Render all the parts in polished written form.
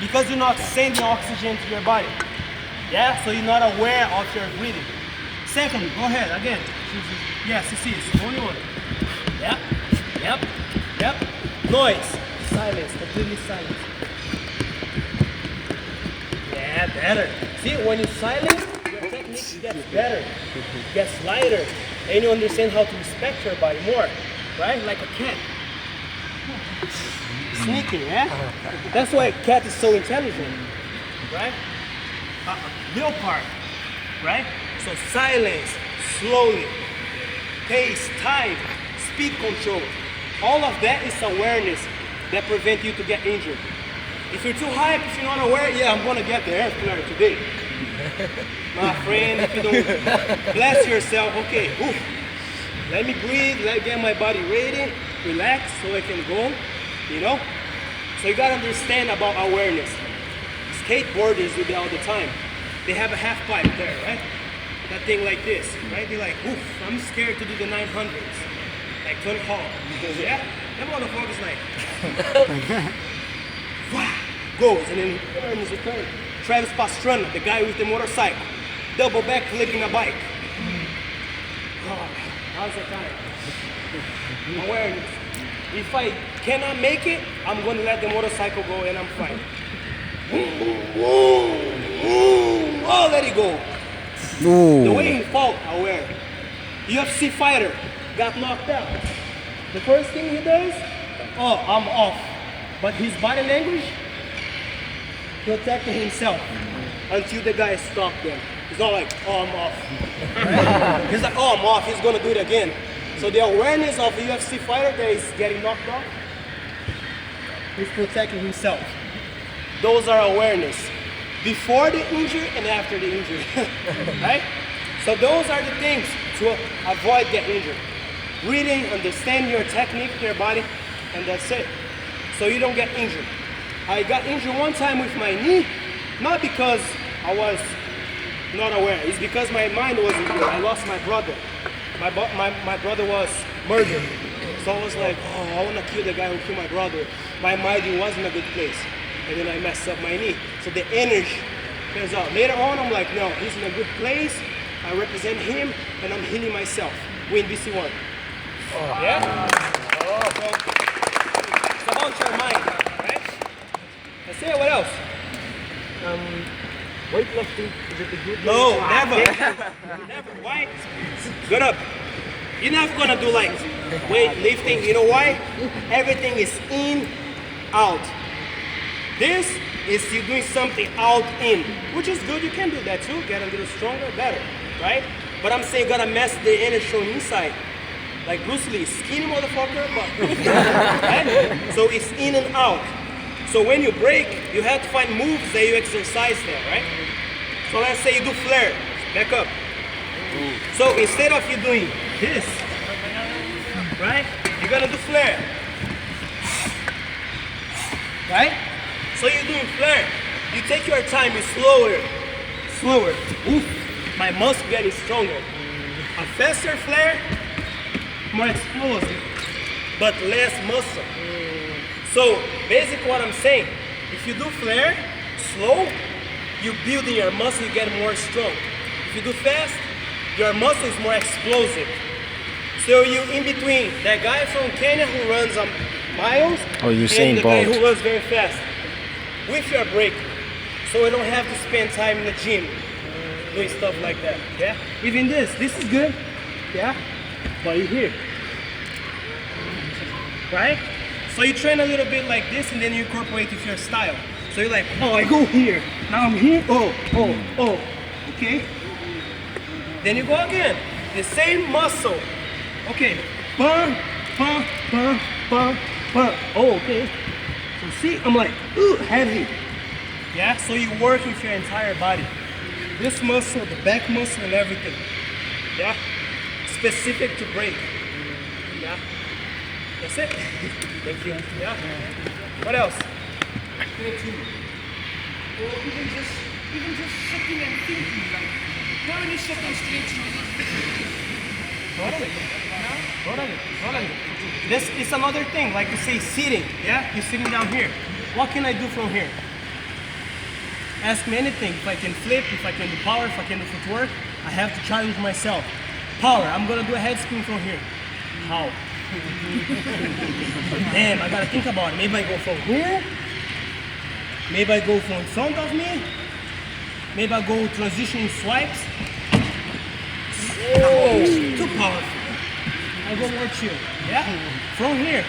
Because you're not sending oxygen to your body. Yeah, so you're not aware of your breathing. Second, go ahead, again. Yes, you see, it's only one. Yep, yep, yep. Noise, silence, completely silent. Yeah, better. See, when you silence, your technique gets better, gets lighter, and you understand how to respect your body more, right? Like a cat. Sneaking, yeah? That's why a cat is so intelligent, right? Leopard, right? So silence, slowly, pace, time, speed control. All of that is awareness that prevents you to get injured. If you're too hyped, if you're not aware, yeah, I'm gonna get the air flare today. My friend, if you don't bless yourself, okay, oof, let me breathe, let me get my body ready, relax so I can go, you know? So you gotta understand about awareness. Skateboarders do that all the time. They have a half pipe there, right? That thing like this, right? They're like, oof, I'm scared to do the 900s. Like Tony Hawk. Yeah? That motherfucker's like, wow, goes, and then turns the turn. Travis Pastrana, the guy with the motorcycle, double back flipping a bike. Oh, how's that time? Awareness. If I cannot make it, I'm gonna let the motorcycle go and I'm fine. Oh, let it go. Ooh. The way he fought, aware. UFC fighter got knocked out. The first thing he does, oh, I'm off. But his body language, protecting himself until the guy stopped them. He's not like, oh, I'm off. He's like, oh, I'm off. He's gonna do it again. So the awareness of a UFC fighter that is getting knocked off, he's protecting himself. Those are awareness. Before the injury and after the injury, right? So those are the things to avoid getting injured. Breathing, understand your technique, your body, and that's it. So you don't get injured. I got injured one time with my knee, not because I was not aware. It's because my mind wasn't good. I lost my brother. My brother was murdered. So I was like, oh, I want to kill the guy who killed my brother. My mind was in a good place. And then I messed up my knee. So the energy comes out. Later on, I'm like, no, he's in a good place. I represent him, and I'm healing myself. Win BC1. Oh. Yeah? Oh. So it's about your mind, right? That's it. What else? Weightlifting, is it a good? No, never. Never. Why? Good up. You're never gonna do like weightlifting. You know why? Everything is in, out. This is you doing something out, in, which is good. You can do that too. Get a little stronger, better, right? But I'm saying you gotta mess the energy from inside. Like Bruce Lee, skinny motherfucker, but right? So it's in and out. So when you break, you have to find moves that you exercise there, right? So let's say you do flare, back up. So instead of you doing this, right? You're gonna do flare, right? So you're doing flare. You take your time, you slower. Oof, my muscle getting stronger. A faster flare, more explosive, but less muscle. So basically what I'm saying, if you do flare, slow, you building your muscle, you get more strong. If you do fast, your muscle is more explosive. So you in between that guy from Kenya who runs miles and the guy who runs very fast with your break. So you don't have to spend time in the gym doing stuff like that. Yeah? Even this is good. Yeah? But you're here. Right? So you train a little bit like this and then you incorporate with your style. So you're like, oh, I go here. Now I'm here. Oh. Okay. Then you go again. The same muscle. Okay. Bum. Oh, okay. So see, I'm like, ooh, heavy. Yeah, so you work with your entire body. This muscle, the back muscle and everything. Yeah. Specific to break. Yeah. That's it. Thank you. Yeah. What else? Or even just sitting and thinking, like, how many seconds takes you? Totally. This is another thing, like you say sitting, yeah? You're sitting down here. What can I do from here? ask me anything. If I can flip, if I can do power, if I can do footwork, I have to challenge myself. Power, I'm gonna do a head spin from here. How? Damn, I gotta think about it. Maybe I go from here. Maybe I go from in front of me. Maybe I go transitioning swipes. Oh, too powerful. I go more chill. Yeah? From here.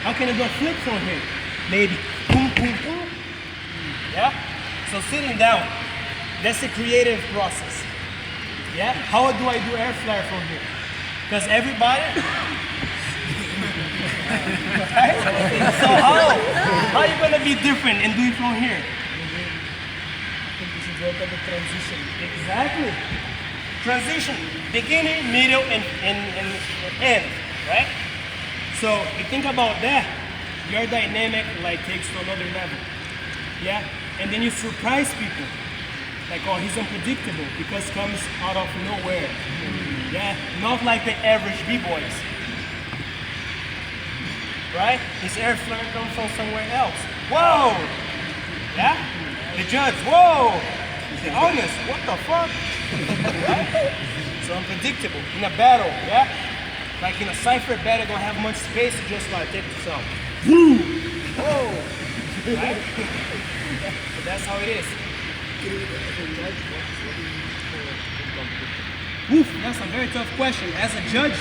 How can I do a flip from here? Maybe boom, boom, boom. Yeah? So sitting down, that's a creative process. Yeah? How do I do air flare from here? Because everybody. Right? So how are you gonna be different and do it from here? I think we should work on the transition. Exactly. Transition, beginning, middle, and end, right? So you think about that, your dynamic like takes to another level. Yeah? And then you surprise people. Like, oh, he's unpredictable because comes out of nowhere. Yeah? Not like the average B-boys. Right? His air flare comes from somewhere else. Whoa! Yeah? The judge, whoa! The audience, what the fuck? Right? So unpredictable. In a battle, yeah? Like in a cipher battle, don't have much space to just like take yourself. Woo! Whoa! Right? So that's how it is. Oof, that's a very tough question. As a judge,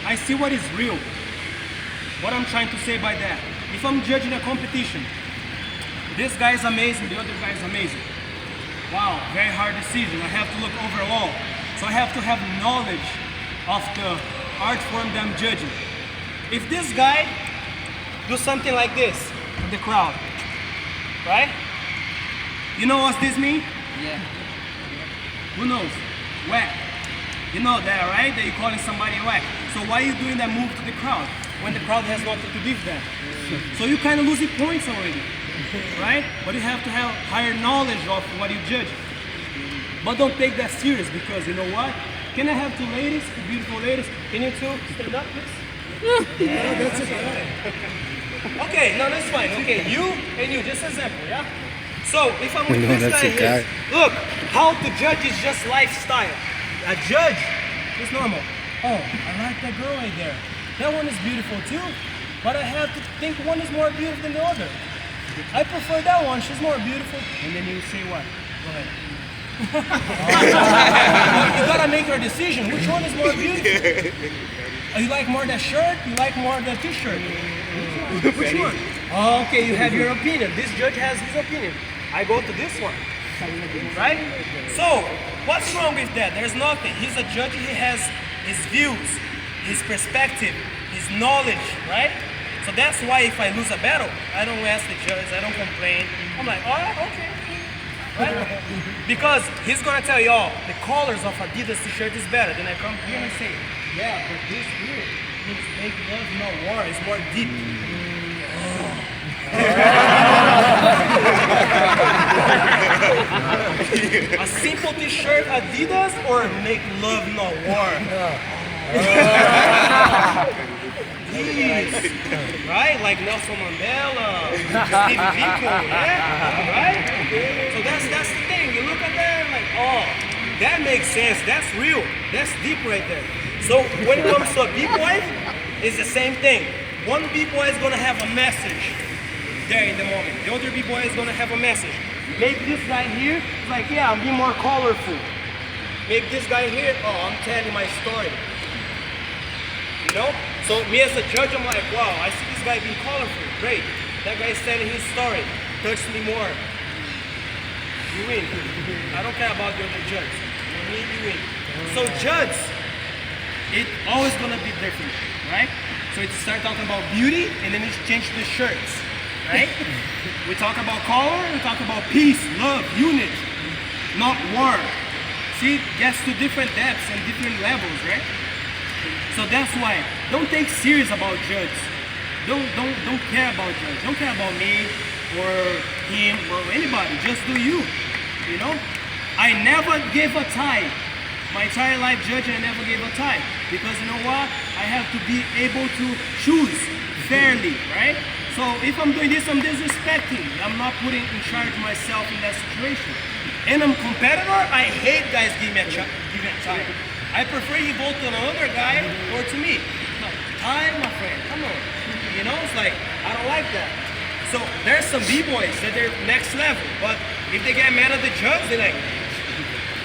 I see what is real. What I'm trying to say by that. If I'm judging a competition, this guy is amazing, the other guy is amazing. Wow, very hard decision. I have to look overall. So I have to have knowledge of the art form that I'm judging. If this guy do something like this to the crowd, right? You know what this means? Yeah. Who knows? Whack. You know that, right? That you're calling somebody whack. So why are you doing that move to the crowd when the crowd has nothing to do with that? So you kind of losing points already, right? But you have to have higher knowledge of what you judge. But don't take that serious because you know what? Can I have two ladies, two beautiful ladies? Can you two stand up, please? Yeah, that's it. Okay, no, that's fine. Okay, you and you, just example, yeah? So if I'm with this guy here, look, how to judge is just lifestyle. A judge is normal. Oh, I like that girl right there. That one is beautiful too, but I have to think one is more beautiful than the other. I prefer that one, she's more beautiful. And then you say what? Go ahead. You gotta make your decision. Which one is more beautiful? You like more that shirt? You like more that t-shirt? Which one? Oh, okay, you have your opinion. This judge has his opinion. I go to this one. Right? So, what's wrong with that? There's nothing. He's a judge, he has his views, his perspective, his knowledge, right? So that's why if I lose a battle, I don't ask the judge, I don't complain. I'm like, oh, okay. Right? Because he's gonna tell you, oh, the colors of Adidas t-shirt is better. Then I come here and I say, yeah, but this here means make love, not war. It's more deep. A simple t-shirt Adidas or make love, not war? Please. Right? Like Nelson Mandela, Steve Biko, yeah? Right? So that's the thing. You look at that and like, oh, that makes sense. That's real. That's deep right there. So when it comes to a B-boy, it's the same thing. One B-boy is gonna have a message there in the moment. The other B-boy is gonna have a message. Maybe this guy here is like, yeah, I'm being more colorful. Maybe this guy here, oh, I'm telling my story. You know? So me as a judge, I'm like, wow, I see this guy being colorful. Great. That guy is telling his story. Touch me more. You win. I don't care about the other judge. You win. So judge, it's always gonna be different, right? So it start talking about beauty and then it change to the shirts, right? We talk about color, we talk about peace, love, unity, not war. See, it gets to different depths and different levels, right? So that's why, don't take serious about judge. Don't care about judge. Don't care about me or him or anybody. Just do you, you know? I never gave a tie. My entire life judging, I never gave a tie. Because you know what? I have to be able to choose fairly, right? So if I'm doing this, I'm disrespecting. I'm not putting in charge myself in that situation. And I'm competitor, I hate guys give me a time. I prefer you vote to another guy or to me. Time, my friend, come on. You know, it's like, I don't like that. So there's some B-boys that they're next level, but if they get mad at the judge, they're like,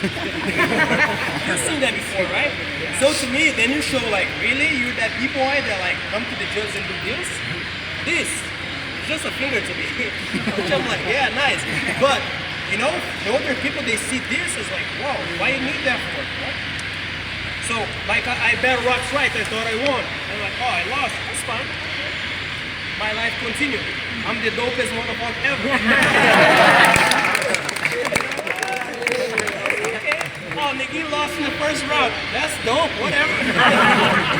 you've seen that before, right? So to me, then you show like, really? You're that B-boy that like come to the judge and do this? This, it's just a finger to me. Which I'm like, yeah, nice. But, you know, the other people, they see this as like, wow, why you need that for? Right? So, like I bet rocks right, I thought I won. I'm like, oh, I lost, that's fine. My life continued. I'm the dopest motherfucker ever. Okay. Oh, Neguin lost in the first round. That's dope, whatever.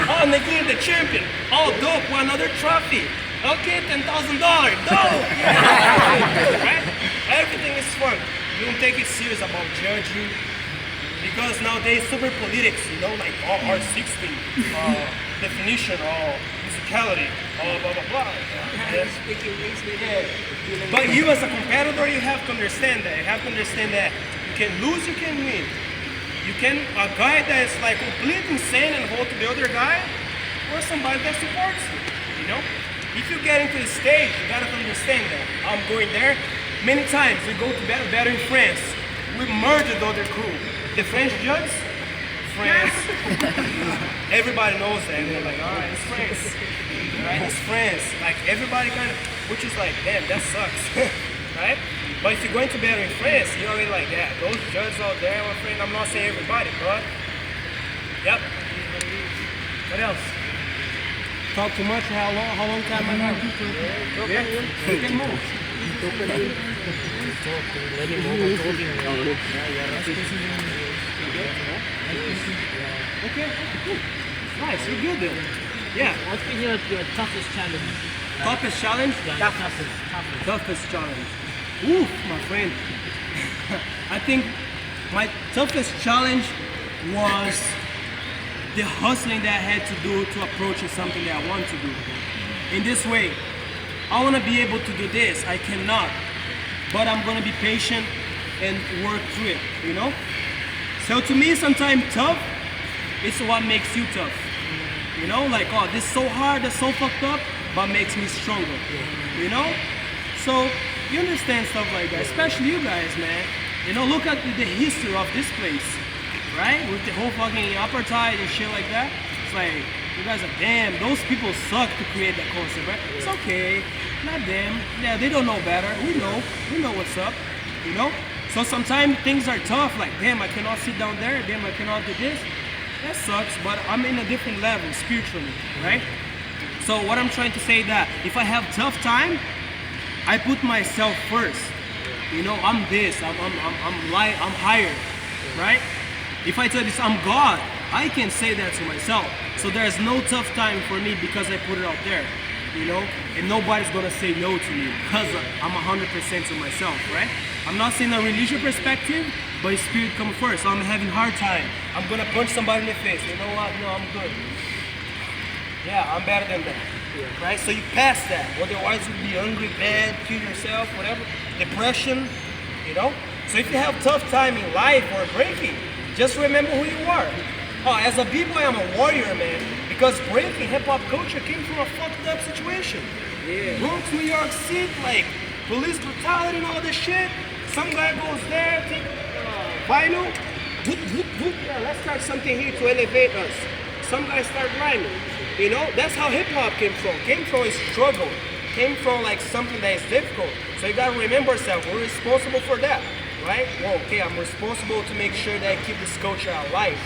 Oh, Neguin the champion. Oh, dope, won another trophy. Okay, $10,000. Dope. Right? Everything is fun. You don't take it serious about judging. Because nowadays, super politics, you know, like R60, definition, musicality, blah, blah, blah. Yeah. But you as a competitor, you have to understand that. You have to understand that you can lose, you can win. You can, a guy that's like completely insane and hold to the other guy, or somebody that supports you, you know? If you get into the stage, you gotta understand that. I'm going there. Many times, we go to better in France. We murdered the other crew. The French judge, France. Everybody knows that. They're like, all right, it's France. Right? It's France. Like everybody kind of, which is like, damn, that sucks. Right? But if you're going to battle in France, you're already like, yeah, those judges out there, my friend, I'm not saying everybody, but yep. What else? Talk too much? How long time I have? Yeah, you can move. Okay, cool. Nice, you're good then. Yeah. What's been your toughest challenge? Toughest challenge? Yeah, toughest. Toughest challenge. Ooh, my friend. I think my toughest challenge was the hustling that I had to do to approach something that I want to do. In this way, I want to be able to do this. I cannot. But I'm going to be patient and work through it, you know? So to me, sometimes tough is what makes you tough. You know, like, oh, this is so hard, that's so fucked up, but makes me stronger. You know? So you understand stuff like that, especially you guys, man. You know, look at the history of this place, right? With the whole fucking apartheid and shit like that. It's like, you guys are, damn, those people suck to create that concept, right? It's okay, not them. Yeah, they don't know better. We know what's up, you know? So sometimes things are tough, like, damn, I cannot sit down there, damn, I cannot do this. That sucks, but I'm in a different level spiritually, right? So what I'm trying to say that if I have tough time, I put myself first. You know, I'm this, I'm higher, right? If I tell this, I'm God, I can say that to myself. So there's no tough time for me because I put it out there, you know? And nobody's gonna say no to me because I'm 100% to myself, right? I'm not saying a religious perspective, but spirit comes first. So I'm having a hard time. I'm gonna punch somebody in the face. You know what? No, I'm good. Yeah, I'm better than that. Yeah. Right? So you pass that. Otherwise you'll be hungry, bad, kill yourself, whatever. Depression, you know? So if you have tough time in life or breaking, just remember who you are. Oh, as a b-boy, I'm a warrior, man. Because breaking hip-hop culture came from a fucked up situation. Yeah. Bronx, New York City, like police brutality and all this shit. Some guy goes there, take vinyl, whoop, whoop, whoop. Yeah, let's start something here to elevate us. Some guys start rhyming. You know, that's how hip-hop came from. Came from a struggle. Came from like something that is difficult. So you gotta remember yourself, we're responsible for that, right? Well, okay, I'm responsible to make sure that I keep this culture alive,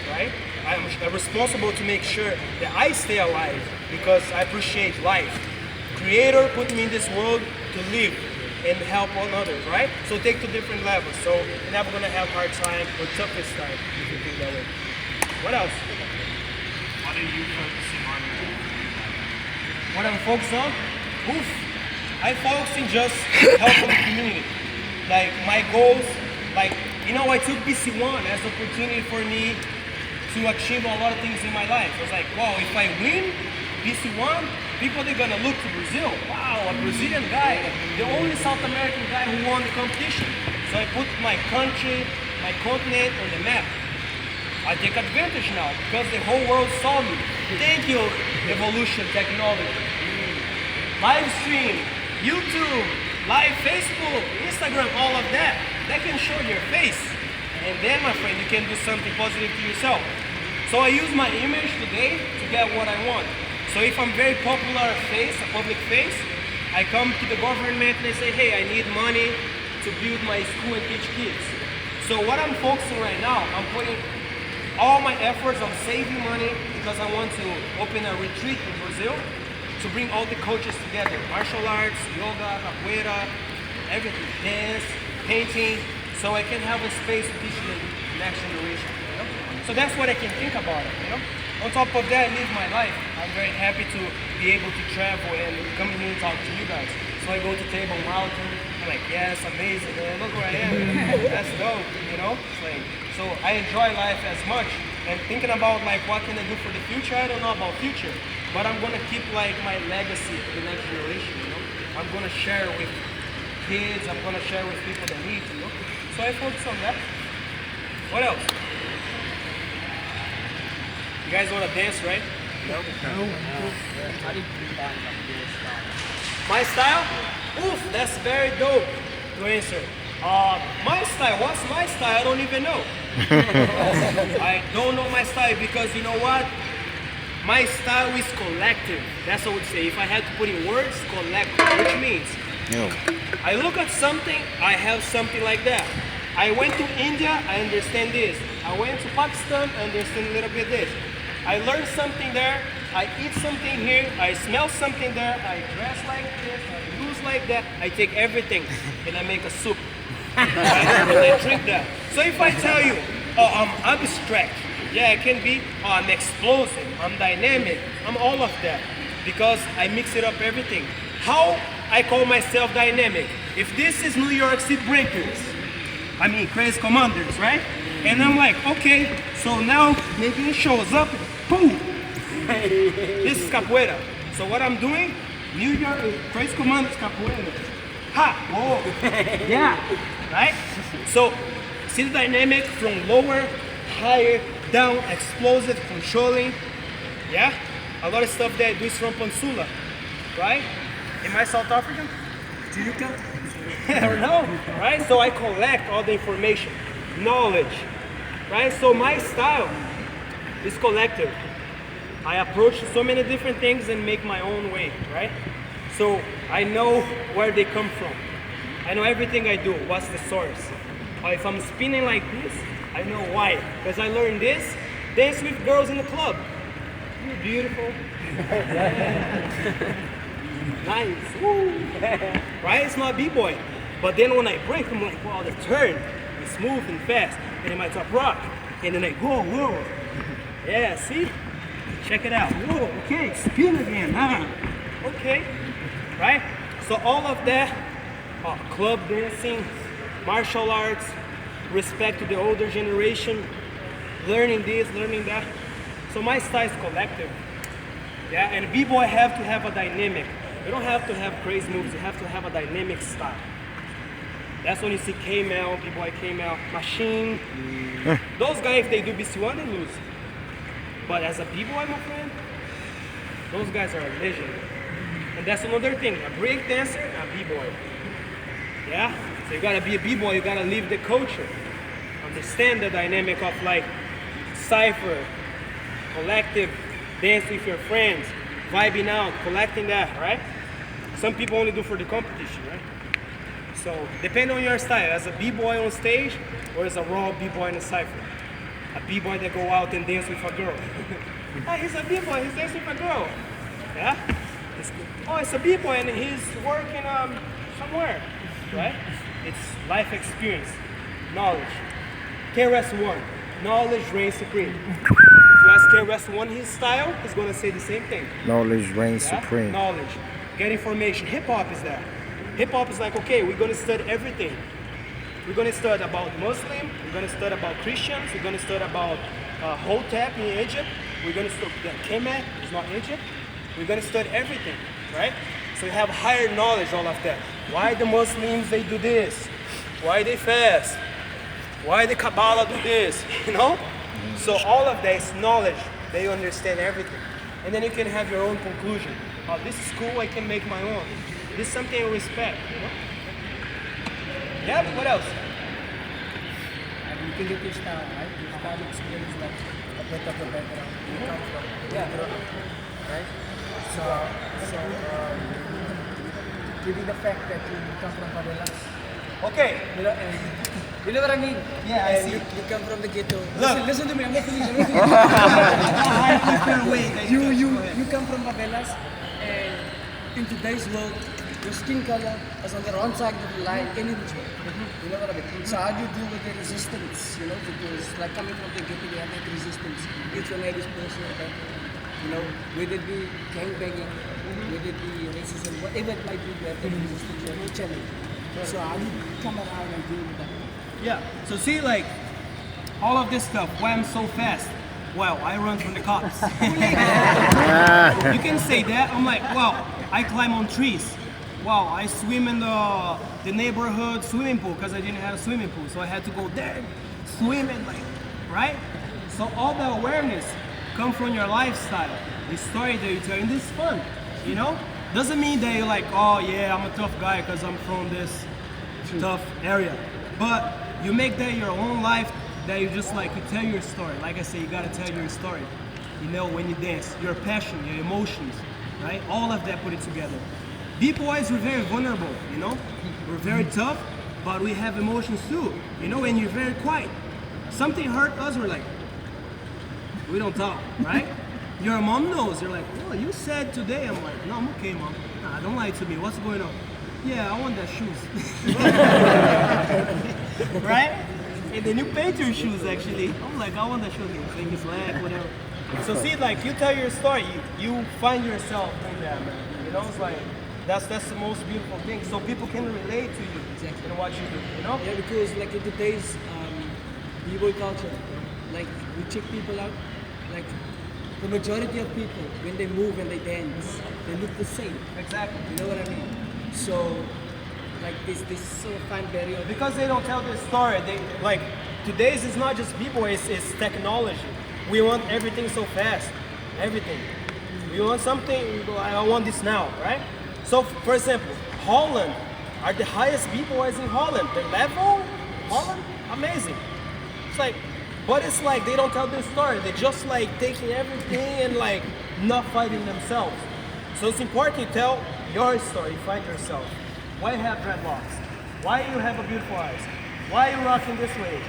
right? I'm responsible to make sure that I stay alive because I appreciate life. Creator put me in this world to live and help on others, right? So take to different levels. So you're never gonna have hard time or toughest time if you think that way. What else? What are you focusing on? What I'm focused on? Oof. I focus in just helping the community. Like my goals, like, you know, I took BC1 as an opportunity for me to achieve a lot of things in my life. I was like, wow, if I win, BC1, people they're gonna look to Brazil. Wow, a Brazilian guy, the only South American guy who won the competition. So I put my country, my continent on the map. I take advantage now because the whole world saw me. Thank you, evolution technology. Live stream, YouTube, live Facebook, Instagram, all of that. That can show your face. And then, my friend, you can do something positive to yourself. So I use my image today to get what I want. So if I'm very popular face, a public face, I come to the government and I say, hey, I need money to build my school and teach kids. So what I'm focusing right now, I'm putting all my efforts on saving money because I want to open a retreat in Brazil to bring all the coaches together. Martial arts, yoga, capoeira, everything, dance, painting, so I can have a space to teach the next generation. You know? So that's what I can think about it. You know? On top of that, I live my life. I'm very happy to be able to travel and come here and talk to you guys. So I go to Table Mountain, I'm like, yes, amazing, man. Look where I am. That's dope, you know? It's like, so I enjoy life as much. And thinking about like what can I do for the future, I don't know about future. But I'm gonna keep like my legacy to the next generation, you know? I'm gonna share with kids, I'm gonna share with people that need, you know? So I focus on that. What else? You guys wanna dance, right? No. My style? Oof, that's very dope to answer. My style, what's my style? I don't even know. I don't know my style because you know what? My style is collective. That's what I would say. If I had to put in words, collective, which means I look at something, I have something like that. I went to India, I understand this. I went to Pakistan, I understand a little bit this. I learned something there, I eat something here, I smell something there, I dress like this, I use like that. I take everything and I make a soup. And I drink that. So if I tell you, oh, I'm abstract, yeah, I can be, oh, I'm explosive, I'm dynamic, I'm all of that. Because I mix it up everything. How I call myself dynamic? If this is New York City Breakers, I mean Crazy Commanders, right? And I'm like, okay, so now Neguin shows up, boom. This is capoeira. So what I'm doing, New York Crazy Commanders capoeira. Ha, whoa, yeah, right? So see the dynamic from lower, higher, down, explosive, controlling, yeah? A lot of stuff that I do is from Pansula, right? Am I South African? Do you count? I don't know, right? So I collect all the information, knowledge, right? So my style is collective. I approach so many different things and make my own way, right? So I know where they come from. I know everything I do, what's the source. Or if I'm spinning like this, I know why. Because I learned this, dance with girls in the club. You're beautiful. Nice. Woo. Right? It's not b-boy. But then when I break, I'm like, wow, the turn is smooth and fast. And then I top rock. And then I go, whoa. Yeah, see? Check it out. Whoa, okay, spin again. Okay. Right? So all of that, club dancing, martial arts, respect to the older generation, learning this, learning that. So my style is collective. Yeah, and b-boy have to have a dynamic. You don't have to have crazy moves, you have to have a dynamic style. That's when you see K-Mel, b-boy K-Mel, Machine. Those guys, if they do BC1, they lose. But as a b-boy, my friend, those guys are a legend. And that's another thing, a break dancer, a b-boy. Yeah? So you gotta be a b-boy, you gotta live the culture. Understand the dynamic of like cypher, collective, dance with your friends, vibing out, collecting that, right? Some people only do for the competition, right? So depending on your style, as a b-boy on stage or as a raw b-boy in a cypher. A b-boy that go out and dance with a girl. Oh, he's a b-boy, he's dancing with a girl. Yeah? Oh, it's a b-boy and he's working somewhere, right? It's life experience, knowledge. KRS-One, knowledge reigns supreme. If you ask KRS-One his style, he's gonna say the same thing. Knowledge reigns supreme. Knowledge, get information. Hip-hop is that. Hip-hop is like, okay, we're gonna study everything. We're going to study about Muslim, we're going to study about Christians, we're going to study about Hotep in Egypt, we're going to study Kemet, it's not Egypt, We're gonna study everything, right? So you have higher knowledge, all of that. Why the Muslims, they do this? Why they fast? Why the Kabbalah do this, you know? So all of that is knowledge. They understand everything. And then you can have your own conclusion. Oh, this is cool, I can make my own. This is something I respect, you know? Yeah, what else? And you can get your style, right? Your style experience like a bit of the background you come from. Yeah. Right? Given the fact that you come from favelas, Okay. you know, and you know what I mean? Yeah, I And see. You come from the ghetto. Look. Listen to me, I'm not finished. You come from favelas, and in today's world, your skin color is on the wrong side of the line any which way. You know what I mean? So how do you deal with the resistance? You know, because like coming from the ghetto, they have that resistance. Each one had his personal attack. You know, whether it be gangbanging, whether it be racism, whatever it might be, you have that resistance, you have no challenge. So how do you come around and deal with that? Yeah, so see, like, all of this stuff, why I'm so fast? Well, I run from the cops. You can say that. I'm like, well, I climb on trees. Wow, I swim in the neighborhood swimming pool because I didn't have a swimming pool. So I had to go there, swim and like, right? So all the awareness come from your lifestyle. The story that you tell, and this is fun, you know? Doesn't mean that you're like, oh yeah, I'm a tough guy because I'm from this tough area. But you make that your own life, that you just like, you tell your story. Like I say, you gotta tell your story. You know, when you dance, your passion, your emotions, right? All of that, put it together. B-boys, we're very vulnerable, you know? We're very tough, but we have emotions too, you know, and you're very quiet. Something hurt us, we're like, we don't talk, right? Your mom knows, you're like, oh, you said today, I'm like, no, I'm okay, mom. Nah, don't lie to me, what's going on? Yeah, I want that shoes. Right? And then you paint your shoes actually. I'm like, I want that shoes. Make it black, whatever. So see, like you tell your story, you find yourself in that, man. You know, it's like that's the most beautiful thing. So people can relate to you Exactly. in what you do. You know? Yeah, because like in today's b-boy culture, like we check people out, like the majority of people, when they move and they dance, they look the same. Exactly. You know what I mean? So, like this so fine barrier. Because they don't tell this story. They like today's is not just b-boys, it's technology. We want everything so fast. Everything. We want something, we go, I want this now, right? So for example, Holland are the highest b-boys in Holland. The level, Holland, amazing. It's like, but it's like they don't tell this story. They just like taking everything and like not fighting themselves. So it's important to tell your story, find yourself. Why you have dreadlocks? Why you have a beautiful eyes? Why you rocking this way?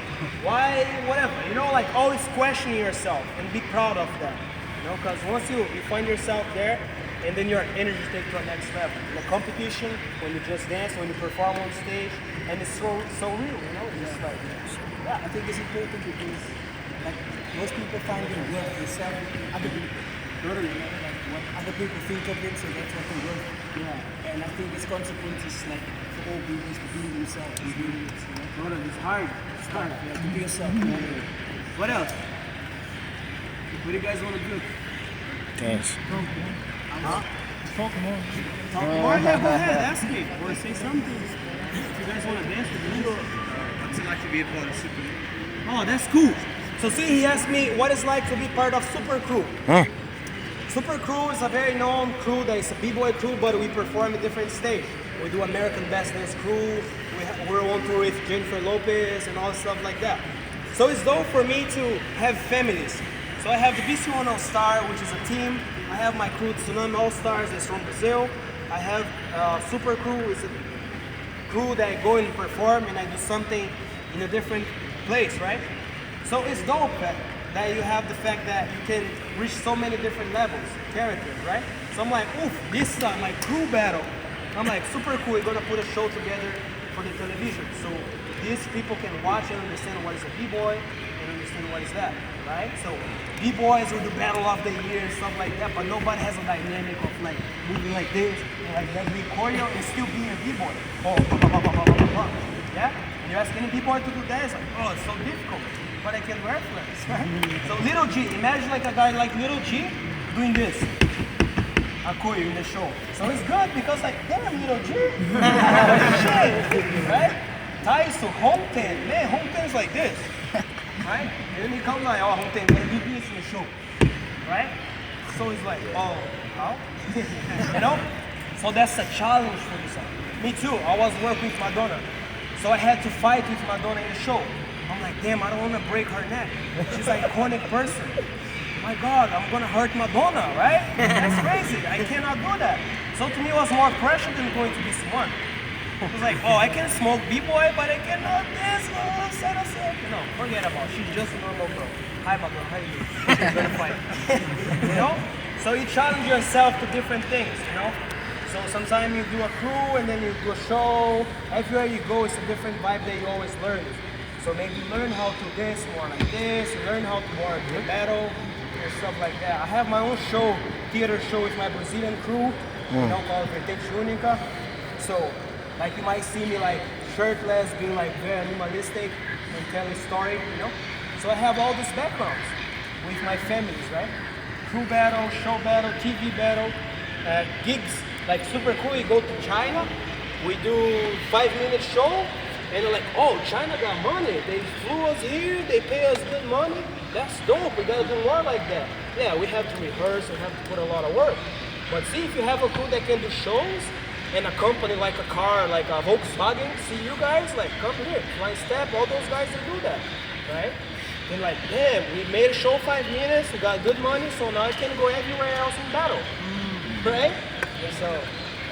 Why whatever? You know, like always questioning yourself and be proud of that. You know, because once you find yourself there, and then your energy takes to the next level. In a competition, when you just dance, when you perform on stage, and it's so real, you know? It's like, Yeah, I think it's important because like most people find their worth themselves in other people. Totally. Like what other people think of them, so that's what they're worth. Yeah. And I think its consequences like for all people is to be themselves. You know? totally, it's hard. It's hard. Yeah, to be yourself. You know? What else? What do you guys want to do? Dance. Huh? Talk more. Talk more? Yeah, go ahead, ask me. Or say something. If you guys want to dance with me. What's it like to be a part of Super? Oh, that's cool. So see, he asked me what it's like to be part of Super Crew. Huh? Super Crew is a very known crew that is a b-boy crew, but we perform at different stages. We do American Best Dance Crew, we're on tour with Jennifer Lopez and all stuff like that. So it's dope for me to have families. So I have the BC1 All Star, which is a team. I have my crew, Tsunami All Stars, that's from Brazil. I have Super Crew, it's a crew that I go and perform and I do something in a different place, right? So it's dope that you have the fact that you can reach so many different levels, characters, right? So I'm like, oof, this is my crew battle. I'm like, super cool, we're gonna put a show together for the television. So these people can watch and understand what is a b-boy and understand what is that, right? So b-boys will do battle of the year and stuff like that, but nobody has a dynamic of like moving like this, and like that big choreo and still being a b-boy. Oh, yeah? And you ask any b-boy to do that, it's like, oh, it's so difficult. But I can reference, right? So Little G, imagine like a guy like Little G doing this. Akuyu in the show. So it's good because like, damn, you know, G. Shit, right? Taisu, Hongten, man, Hongten's like this, right? And then he comes like, oh, Hongten, gonna do this in the show, right? So it's like, oh, how? You know? So that's a challenge for me. Me too, I was working with Madonna. So I had to fight with Madonna in the show. I'm like, damn, I don't want to break her neck. She's an iconic person. My God, I'm gonna hurt Madonna, right? That's crazy. I cannot do that. So to me, it was more pressure than going to this one. It was like, oh, I can smoke B-boy, but I cannot dance. No, forget about it. She's just a normal girl. Hi, Madonna, how you doing? She's gonna fight. You know? So you challenge yourself to different things, you know? So sometimes you do a crew and then you do a show. Everywhere you go, it's a different vibe that you always learn. So maybe you learn how to dance more like this, you learn how to more do battle, and stuff like that. I have my own show, theater show with my Brazilian crew, you know, called Vertente Única. So, like you might see me like shirtless, being like very animalistic and tell a story, you know. So I have all these backgrounds with my families, right? Crew battle, show battle, TV battle, gigs. Like super cool, we go to China, we do 5-minute show, and they're like, oh, China got money. They flew us here, they pay us good money. That's dope, we gotta do more like that. Yeah, we have to rehearse, we have to put a lot of work. But see, if you have a crew that can do shows, and a company like a car, like a Volkswagen, see you guys, like come here, Flying Step, all those guys that do that, right? They're like, damn, we made a show 5 minutes, we got good money, so now I can go everywhere else in battle, right? So,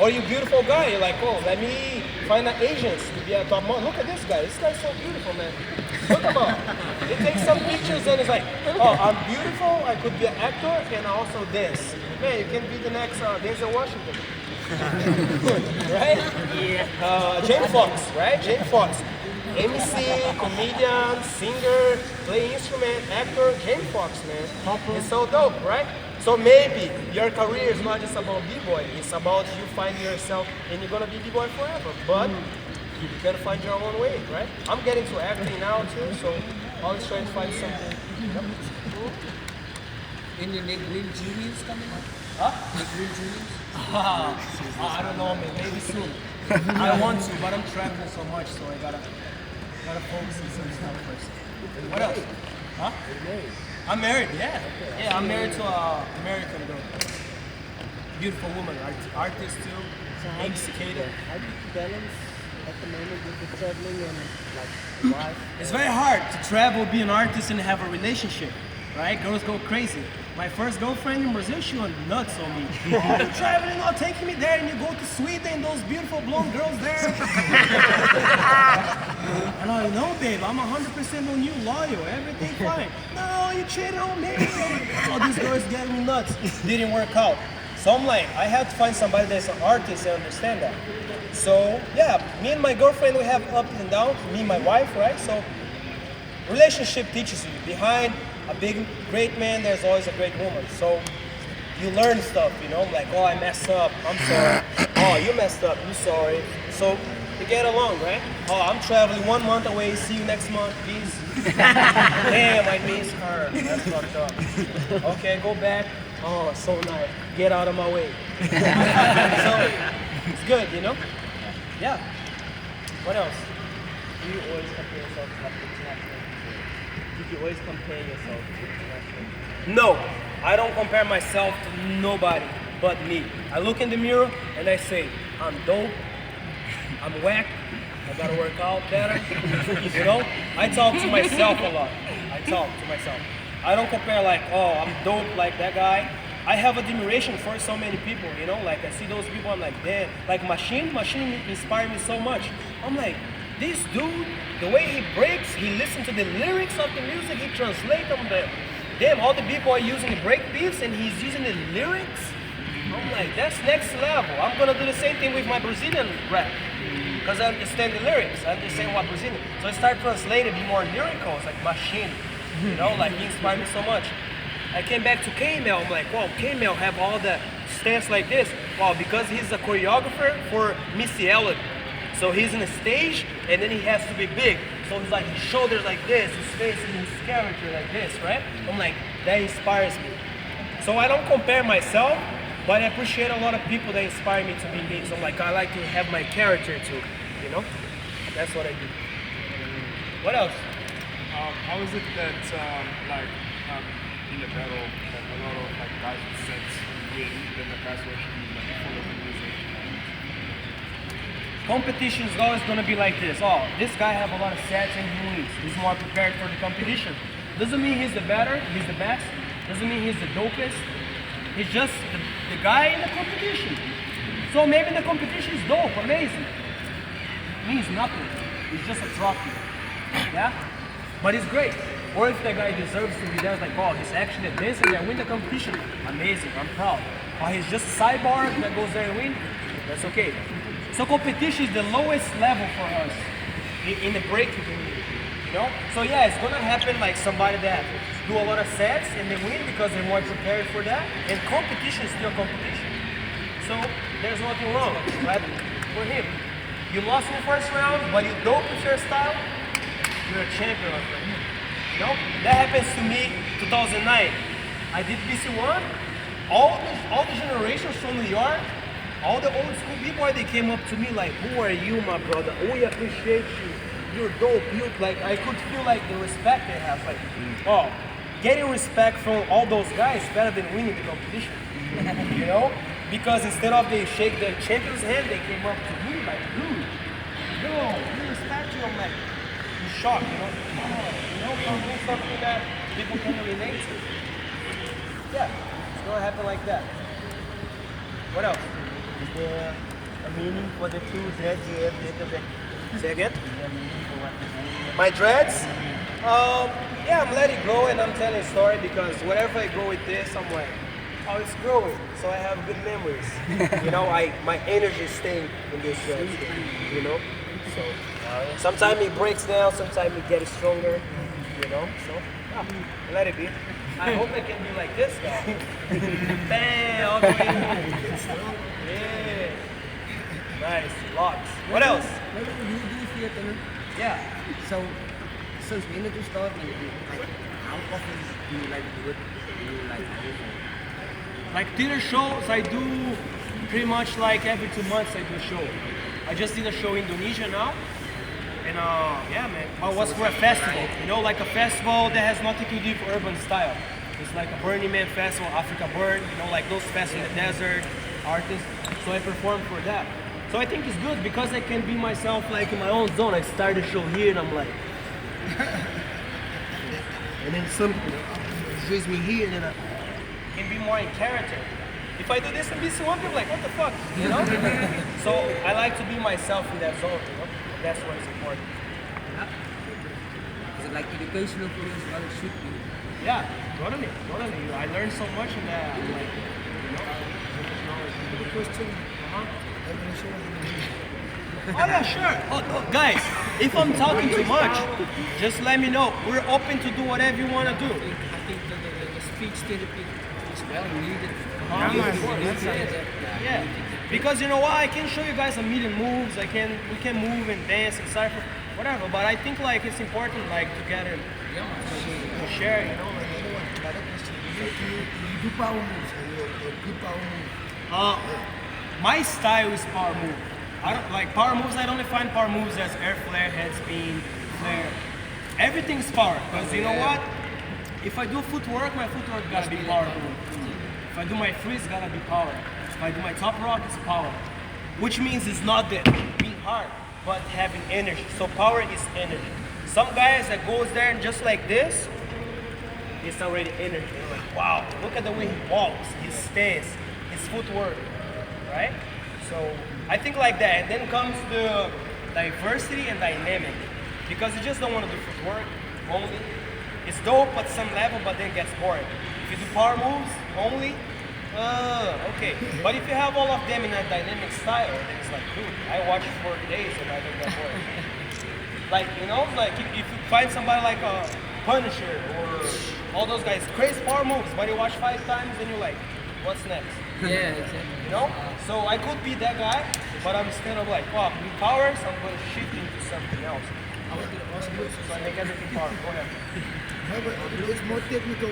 or you beautiful guy, you're like, oh, let me find an agents to be a top model. Look at this guy. This guy's so beautiful, man. Look at him. He takes some pictures and it's like, oh, I'm beautiful. I could be an actor and also dance. Man, you can be the next Denzel Washington. Right? Yeah. Jamie Foxx, right? Jamie Foxx. MC, comedian, singer, play instrument, actor, Jamie Foxx, man. It's so dope, right? So maybe your career is not just about b-boy, it's about you finding yourself and you're gonna be b-boy forever. But you gotta find your own way, right? I'm getting to acting now too, so always trying to find something. Any Neguin juniors coming up? Huh? Neguin juniors? I don't know, man. Maybe soon. I want to, but I'm traveling so much, so I gotta focus on some stuff first. What else? Huh? I'm married, yeah. Yeah, I'm married to an American girl. Beautiful woman, artist too. So Age skater. how do you balance at the moment with the traveling and like wife? It's very hard to travel, be an artist, and have a relationship, right? Girls go crazy. My first girlfriend in Brazil, she went nuts on me. Oh, you're traveling, oh, taking me there, and you go to Sweden, those beautiful blonde girls there. And I know, babe, I'm 100% on you, loyal, everything fine. No, you cheated on me. Oh, these girls getting me nuts. Didn't work out. So I'm like, I have to find somebody that's an artist and understand that. So yeah, me and my girlfriend, we have ups and downs, me and my wife, right? So relationship teaches you. Behind a big, great man, there's always a great woman. So you learn stuff, you know, like, oh, I messed up, I'm sorry. Oh, you messed up, you sorry. So you get along, right? Oh, I'm traveling 1 month away, see you next month, peace. Damn, I miss her. That's fucked up. Okay, go back. Oh, so nice. Get out of my way. So it's good, you know? Yeah. What else? Do you always compare yourself to like international people? Did you always compare yourself to international people? No, I don't compare myself to nobody but me. I look in the mirror and I say, I'm dope, I'm whack, I gotta work out better. You know? I talk to myself a lot. I talk to myself. I don't compare like, oh, I'm dope like that guy. I have admiration for so many people, you know? Like I see those people, I'm like, damn. Like Machine inspired me so much. I'm like, this dude, the way he breaks, he listens to the lyrics of the music, he translates them. Damn, all the people are using the break beats and he's using the lyrics. I'm like, that's next level. I'm gonna do the same thing with my Brazilian rap. Because I understand the lyrics, I understand what Brazilian. So I start translating, be more lyrical. It's like Machine, you know, like he inspired me so much. I came back to K-Mel, I'm like, wow, K-Mel have all the stance like this. Wow, because he's a choreographer for Missy Elliott. So he's in the stage, and then he has to be big. So he's like, his shoulders like this, his face and his character like this, right? I'm like, that inspires me. So I don't compare myself, But I appreciate a lot of people that inspire me to be me. So like I like to have my character too, you know? That's what I do. What else? How is it that in the battle that a lot of like guys with sets win, then the guys who actually like follow the music? Competition is always gonna be like this. Oh, this guy have a lot of sets and he wins. He's more prepared for the competition. Doesn't mean he's the better, he's the best. Doesn't mean he's the dopest. He's just the guy in the competition. So maybe the competition is dope, amazing. Means nothing. It's just a trophy. Yeah? But it's great. Or if that guy deserves to be there, it's like, oh, he's actually a dancer that win the competition. Amazing, I'm proud. Or he's just a cyborg that goes there and win. That's okay. So competition is the lowest level for us in the breaking community. You know? So yeah, it's gonna happen like somebody that do a lot of sets and they win because they're more prepared for that. And competition is still competition. So there's nothing wrong, right? For him. You lost in the first round, but you dope with your style, you're a champion, my friend. You know? That happens to me 2009. I did BC1. All the generations from New York, all the old school people, they came up to me like, who are you, my brother? We appreciate you. You're dope. You like, I could feel like the respect they have. Like, oh, getting respect from all those guys is better than winning the competition. You know? Because instead of they shake the champion's hand, they came up to me like, dude, yo, we respect you. I'm like, in shock, you know? Oh, you know, something that people can relate to. Yeah, it's gonna happen like that. What else? Is there a meaning for the two dreads you have? Say again? My dreads? Yeah, I'm letting it grow and I'm telling a story because whenever I go with this, I'm like, oh, it's growing, so I have good memories. You know, my energy is staying in this dreads, you know? So sometimes it breaks down, sometimes it gets stronger, you know? So yeah, let it be. I hope I can be like this guy. Bam! All the way home. Yeah. Nice. Lots. What else? You do theater, no? Yeah. So, since when did you start? Like, how often do you like do it? Do you like do it? Like theater shows, I do pretty much like every 2 months I do a show. I just did a show in Indonesia now. And yeah, man, I was for a festival, you know, like a festival that has nothing to do with urban style. It's like a Burning Man festival, Africa Burn, you know, like those festivals in the desert, artists. So I performed for that. So I think it's good because I can be myself like in my own zone. I start the show here and I'm like, and then some joins me here and then I can be more in character. If I do this in BC1, people are like, what the fuck, you know? So I like to be myself in that zone, you know? That's what is important. Is it like educational for you as well? It should be. Yeah, totally. I learned so much in that. I'm like, you know, Good question. oh yeah, sure. Oh, guys, if I'm talking too much, just let me know. We're open to do whatever you want to do. I think the speech therapy is well needed. Yeah, because you know what, I can show you guys a million moves. We can move and dance and cypher, whatever. But I think like it's important like to get it, to share, you know. You do power moves. You power moves. My style is power move. I don't like power moves. I only find power moves as air flare, head spin, flare. Everything's power. Because you know what? If I do footwork, my footwork gotta be power move. If I do my freeze, it's gotta be power. If I do my top rock, it's power. Which means it's not that being hard, but having energy. So power is energy. Some guys that goes there and just like this, it's already energy. You're like, wow, look at the way he walks, his stance, his footwork, right? So I think like that. And then comes the diversity and dynamic. Because you just don't want to do footwork only. It's dope at some level, but then it gets boring. If you do power moves only, okay. But if you have all of them in a dynamic style, then it's like, dude, I watch for days and I don't get bored. Like, you know, like if you find somebody like a Punisher or all those guys, crazy power moves, but you watch 5 times and you're like, what's next? Yeah, exactly. You know? So I could be that guy, but I'm instead of like, oh, with powers, I'm going to shift into something else. So they get the power. Go ahead. No, but it's more technical.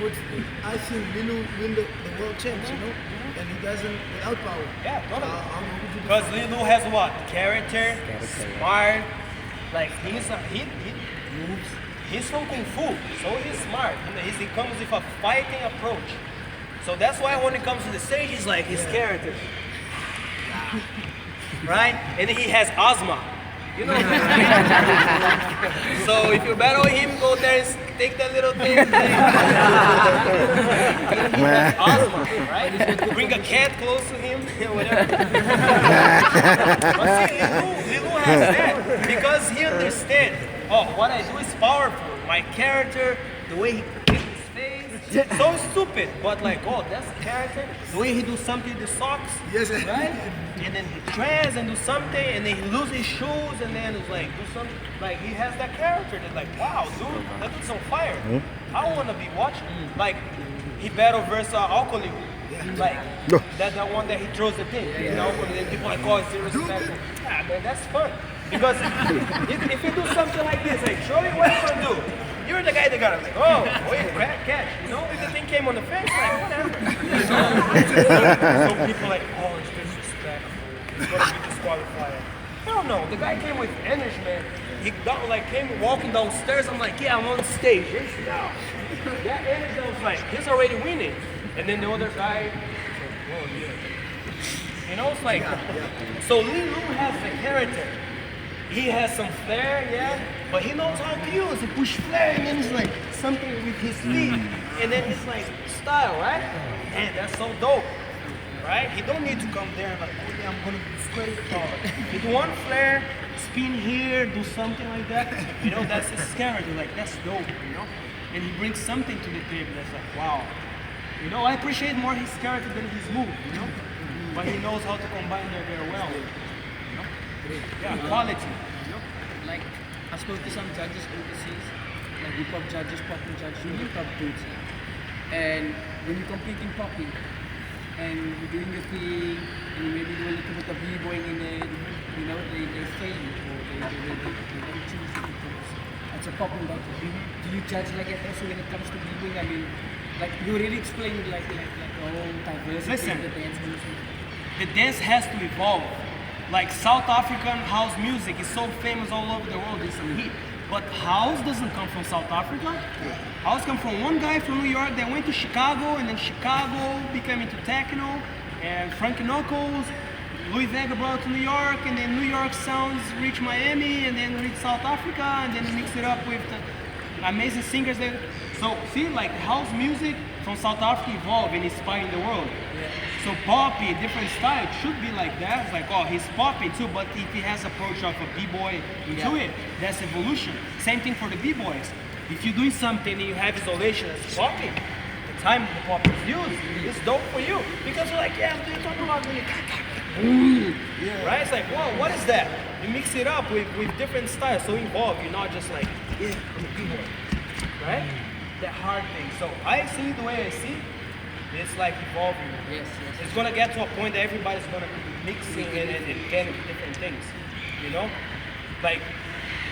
I've seen Lilu win the world champs, you know, and he doesn't without power. Yeah, totally. How would you Because define- Lilu has what? Character, smart. Like he's from Kung Fu, so he's smart. He comes with a fighting approach. So that's why when it comes to the stage, he's like his character. Right? And he has asthma. You know. So if you battle him, go there and take that little thing. He has asthma, right? Bring a cat close to him, whatever. But see, Lilu has that because he understands. Oh, what I do is powerful. My character, the way he hits his face, so stupid. But like, oh, that's a character. The way he do something, the socks, Yes. right? And then he trans and do something, and then he loses his shoes, and then it's like do something. Like he has that character. That's like, wow, dude, that dude's on fire. I wanna be watching. Like he battled versus Alcohol. Like that the one that he throws the thing, you know, and then people like, oh, it's disrespectful. Yeah, man, that's fun. Because if you do something like this, like show me what you gonna do. You're the guy that got it, like, oh, wait, catch. You know, if the thing came on the face, like whatever. So people like, oh, it's disrespectful. It's gonna be disqualified. Hell no, the guy came with energy, man. He came walking downstairs. I'm like, yeah, I'm on stage. Yeah. That energy, I was like, he's already winning. And then the other guy, like, whoa, yeah. You know, it's like, so Lilu has the character. He has some flair, yeah, but he knows how to use. He push flair, and then it's like something with his feet, and then it's like style, right? Man, that's so dope, right? He don't need to come there and like, oh yeah, I'm gonna be straight power. He do one flair, spin here, do something like that. You know, that's his character. Like that's dope, you know. And he brings something to the table that's like, wow. You know, I appreciate more his character than his move, you know. But he knows how to combine them very well. You know? Yeah, quality. You know? Like, I spoke to some judges overseas, like hip hop judges, popping judges, really top dudes. And when you're competing popping, and you're doing your thing, and you maybe do a little bit of b-boying in it, you know, they fail or they don't choose the things. It's a popping battle. Do you judge like that also when it comes to b-boying? I mean, like you really explained like the whole diversity Listen. of the dance music. The dance has to evolve. Like South African house music is so famous all over the world, it's a hit. But house doesn't come from South Africa. House comes from one guy from New York that went to Chicago, and then Chicago became into techno, and Frankie Knuckles, Louis Vega brought to New York, and then New York sounds reach Miami, and then reach South Africa, and then mix it up with the amazing singers there. So see, like house music from South Africa evolved and inspiring the world. So poppy, different style, it should be like that. It's like, oh, he's poppy too, but if he has approach of a b-boy into it, that's evolution. Same thing for the b-boys. If you're doing something and you have isolation as poppy, the time the pop is used, it's dope for you. Because you're like, yeah, they're talking about me. Right? It's like, whoa, what is that? You mix it up with different styles, so involved. You're not just like, yeah, I'm a b-boy. Right? That hard thing. So I see the way I see. It's like evolving. Yes. It's gonna get to a point that everybody's gonna be mixing and getting different things. You know? Like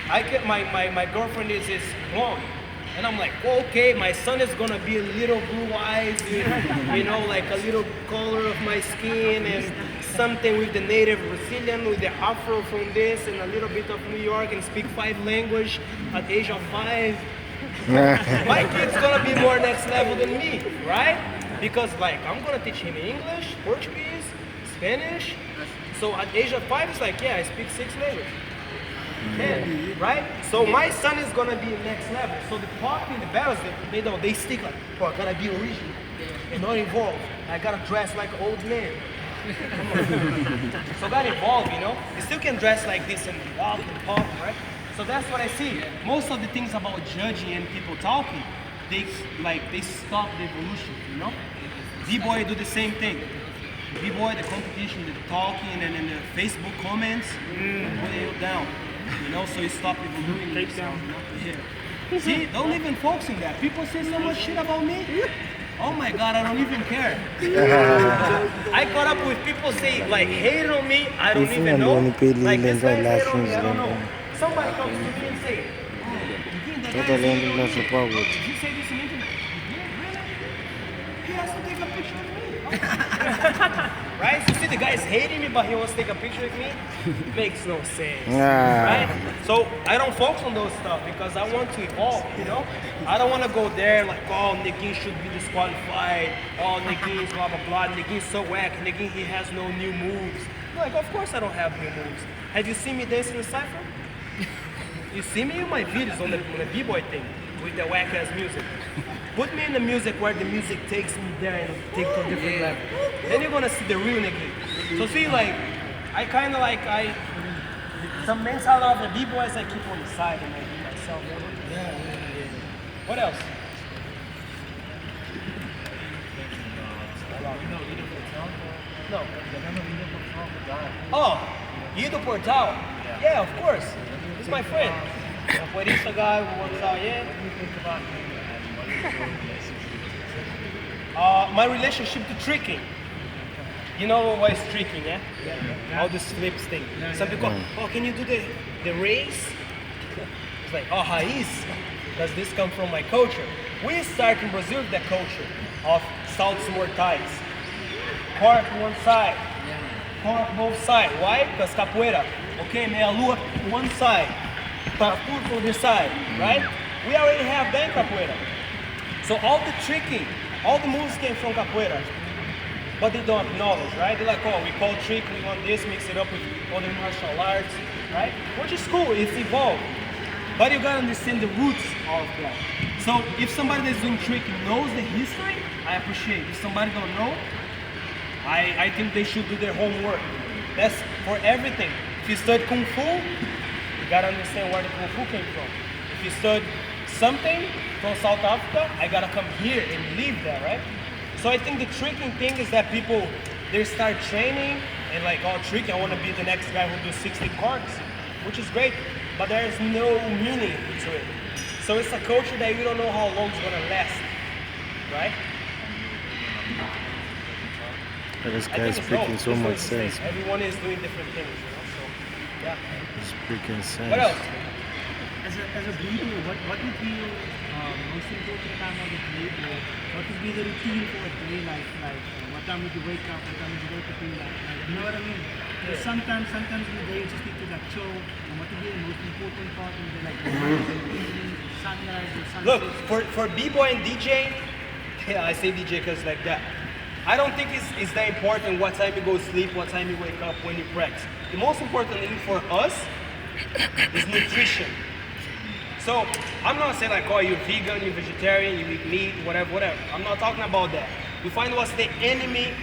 I get my girlfriend is blonde. And I'm like, okay, my son is gonna be a little blue eyes, you know, like a little color of my skin and something with the native Brazilian, with the Afro from this and a little bit of New York and speak 5 languages at the age of 5. My kid's gonna be more next level than me, right? Because like I'm gonna teach him English, Portuguese, Spanish. So at the age of 5, it's like, yeah, I speak 6 languages. 10, right? So my son is gonna be next level. So the pop in the battles, they stick like, oh, I gotta be original and not involved. I gotta dress like an old man. So that evolve, you know. You still can dress like this and walk and pop, right? So that's what I see. Most of the things about judging and people talking, they stop the evolution, you know. B-boy do the same thing. B-boy, the competition, the talking, and then the Facebook comments, put it down. You know, so you stop evolving. Take down. Yeah. See, don't even focus on that. People say so much shit about me. Oh my God, I don't even care. I caught up with people say like hate on me. I don't even know. Like this guy hate on me. I don't know. Somebody comes to me and say, talento nessa pagode. Did you say this in internet? Really? He has to take a picture with me. Right? So see the guy's hating me, but he wants to take a picture with me? Makes no sense. Right? So I don't focus on those stuff because I want to evolve, you know? I don't want to go there like, oh, Neguin should be disqualified. Oh, Neguin's blah, blah, blah. Neguin's so whack. Neguin, he has no new moves. Like, of course I don't have new moves. Have you seen me dancing in Cypher? You see me in my videos on the b-boy thing with the whack-ass music. Put me in the music where the music takes me there and takes to a different level. Then you're gonna see the real Neguin. So see, like, I kind of like, some mentality of the b-boys I keep on the side and I do myself. What else? No. Oh, Guido Portal. Yeah, of course. He's my friend. Capoeirista guy who works out, yeah. My relationship to tricking. You know what is tricking, yeah? All these flips thing. Some people, oh, can you do the race? It's like, oh, raiz. Does this come from my culture? We start in Brazil with the culture of saltos mortais. Cork one side, cork both sides. Why? Because capoeira. Okay, meia lua one side, parafuso on this side, right? We already have that in capoeira. So all the tricking, all the moves came from capoeira. But they don't acknowledge, right? They're like, oh, we call trick, we want this, mix it up with other martial arts, right? Which is cool, it's evolved. But you gotta understand the roots of that. So if somebody that's doing trick knows the history, I appreciate. If somebody don't know, I think they should do their homework. That's for everything. If you study Kung Fu, you gotta understand where the Kung Fu came from. If you study something from South Africa, I gotta come here and live that, right? So I think the tricking thing is that people, they start training and like, oh, trick, I wanna be the next guy who does 60 cards, which is great, but there's no meaning to it. So it's a culture that you don't know how long it's gonna last, right? This I guy's think it's speaking dope. so It's much what you say. sense. Everyone is doing different things, you know, so, yeah. He's speaking sense. What else? As a breeder, what would be your most important time of the day, or what would be the routine for a day, like what time would you wake up, what time would you go to bed, you know what I mean? Because sometimes in the day you just need to like chill, and what would be the most important part of the like evening, sunrise or sunset? Look, for b-boy and DJ, yeah, I say DJ because like that. I don't think it's that important what time you go to sleep, what time you wake up, when you practice. The most important thing for us is nutrition. So I'm not saying like, oh, you're vegan, you're vegetarian, you eat meat, whatever. I'm not talking about that. You find what's the enemy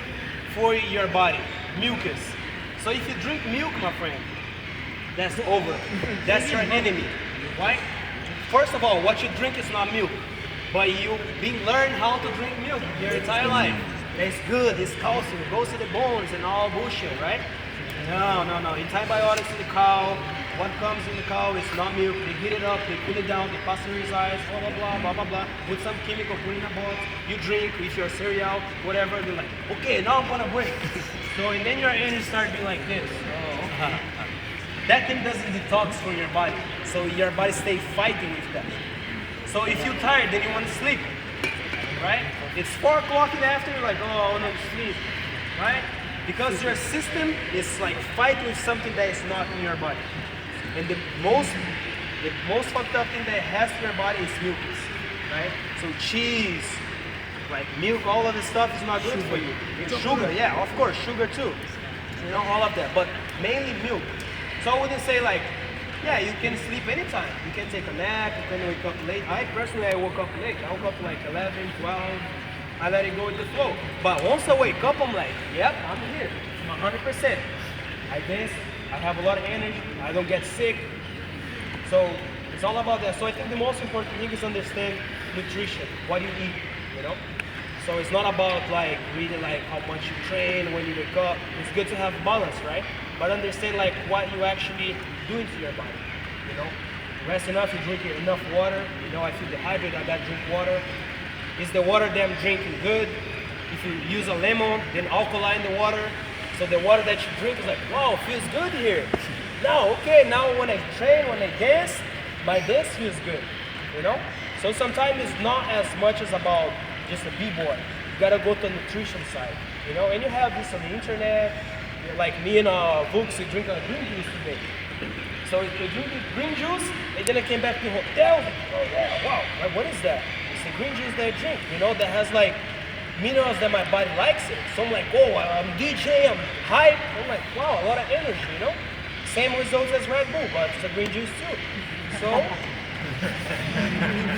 for your body, mucus. So if you drink milk, my friend, that's over. That's your enemy, right? First of all, what you drink is not milk, but you learn how to drink milk your entire life. It's good, it's calcium, it goes to the bones and all bullshit, right? No. It's antibiotics in the cow. What comes in the cow is not milk. They heat it up, they cool it down, they pasteurize, blah. Put some chemical, put in a box. You drink with your cereal, whatever. You're like, okay, now I'm gonna break. So, and then your energy start being like this. Oh, okay. That thing doesn't detox for your body. So your body stay fighting with that. So if you're tired, then you want to sleep, right? It's 4 o'clock in the afternoon, like, oh, I want to sleep, right? Because your system is like fighting with something that is not in your body. And the most fucked up thing that has in your body is mucus, right? So cheese, like milk, all of this stuff is not good for you. Sugar, yeah, of course, sugar too. You know, all of that, but mainly milk. So I wouldn't say like, yeah, you can sleep anytime. You can take a nap, you can wake up late. I woke up late. I woke up like 11, 12. I let it go with the flow. But once I wake up, I'm like, yep, I'm here. I'm 100%. I dance, I have a lot of energy, I don't get sick. So it's all about that. So I think the most important thing is understand nutrition, what you eat, you know? So it's not about like really like how much you train, when you wake up. It's good to have balance, right? But understand like what you actually doing to your body, you know? Rest enough, you drink enough water. You know, I feel dehydrated, I gotta drink water. Is the water that I'm drinking good? If you use a lemon, then alkaline the water. So the water that you drink is like, wow, feels good here. Now, okay, now when I train, when I dance, my dance feels good, you know? So sometimes it's not as much as about just a b-boy. You gotta go to the nutrition side, you know? And you have this on the internet, like me and Vooks, we drink a green juice today. So we drink green juice, and then I came back to the hotel, like, oh yeah, wow, like, what is that? It's the green juice that I drink, you know, that has like minerals that my body likes it. So I'm like, oh, I'm DJ, I'm hype. I'm like, wow, a lot of energy, you know? Same results as Red Bull, but it's a green juice too. So,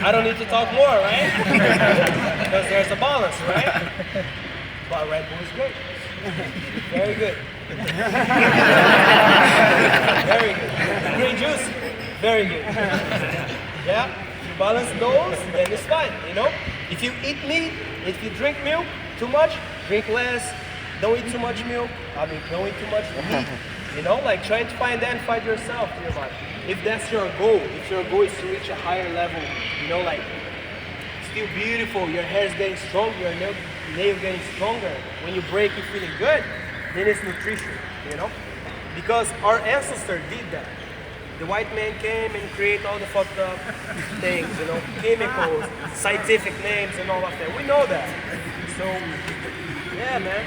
I don't need to talk more, right? Because there's a balance, right? But Red Bull is great. Very good. Very good. Green juice, very good. Yeah, if you balance those, then it's fine, you know? If you eat meat, if you drink milk too much, drink less. Don't eat too much milk. Don't eat too much meat. You know, like trying to find that and find yourself to your body. If that's your goal, if your goal is to reach a higher level, you know, like still beautiful, your hair is getting stronger, your nail getting stronger. When you break, you're feeling good. Then it's nutrition, you know, because our ancestors did that. The white man came and created all the fucked up things, you know, chemicals, scientific names and all of that. We know that. So, yeah, man.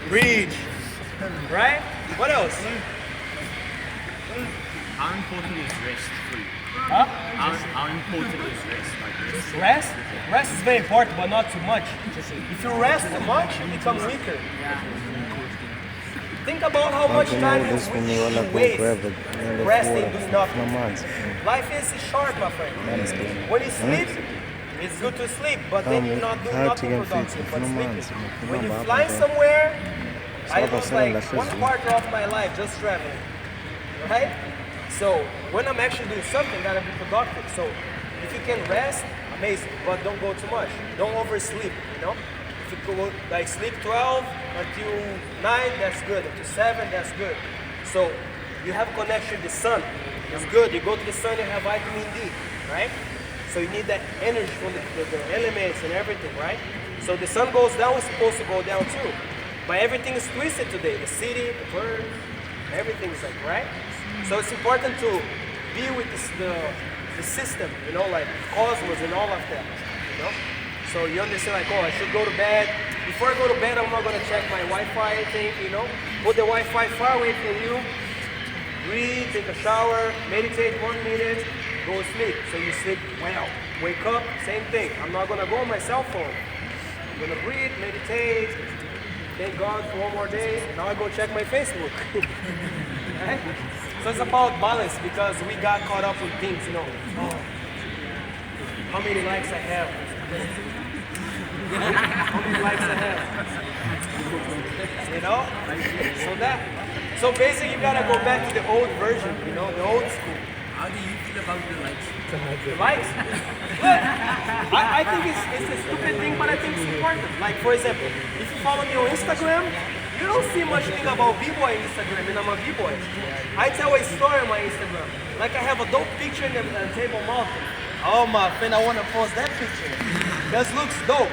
Breathe. Right? What else? How important is rest for you? Huh? How important is rest? Like Rest? Rest is very important, but not too much. If you rest too much, you become weaker. Think about how much time you waste resting, doing nothing. Life is short, my friend. When you sleep, it's good to sleep, but then you're not doing nothing productive, but sleeping. When you fly somewhere, I lose like 1/4 of my life just traveling, right? So when I'm actually doing something, gotta be productive. So if you can rest, amazing, but don't go too much. Don't oversleep, you know? If you go like sleep 12 until 9, that's good. Until 7, that's good. So you have connection to the sun. It's good. You go to the sun, you have vitamin D, right? So you need that energy from the elements and everything, right? So the sun goes down, it's supposed to go down too. But everything is twisted today. The city, the birds, everything is like, right? So it's important to be with the system, you know, like cosmos and all of that, you know? So you understand like, oh, I should go to bed. Before I go to bed, I'm not gonna check my Wi-Fi thing, you know? Put the Wi-Fi far away from you. Breathe, take a shower, meditate 1 minute, go sleep. So you sleep well. Wake up, same thing. I'm not gonna go on my cell phone. I'm gonna breathe, meditate, thank God for one more day. Now I go check my Facebook. Right? So it's about balance because we got caught up with things, you know. Oh, how many likes I have? How many likes I have? You know? So basically you gotta go back to the old version, you know, the old school. How do you feel about the likes? The likes? Look, I think it's a stupid thing, but I think it's important. Like for example, if you follow me on Instagram, you don't see much thing about b-boy on Instagram, and I'm a b-boy. I tell a story on my Instagram. Like I have a dope picture in the Table Mountain. Oh my friend, I want to post that picture. That looks dope.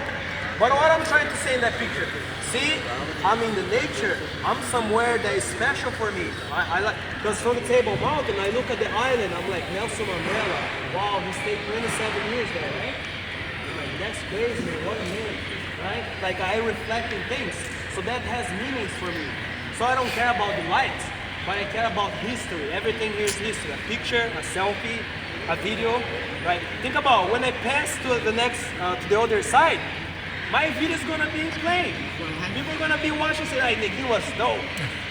But what I'm trying to say in that picture, see, I'm in the nature. I'm somewhere that is special for me. I like, because from the Table Mountain, I look at the island, I'm like, Nelson Mandela. Wow, he stayed 27 years there, right? I'm like, that's crazy, what a man, right? Like I reflect in things. So that has meanings for me. So I don't care about the lights, but I care about history. Everything here is history. A picture, a selfie, a video, right? Think about when I pass to the next, to the other side, my video is gonna be playing. People are gonna be watching, say, like, Neguin was dope.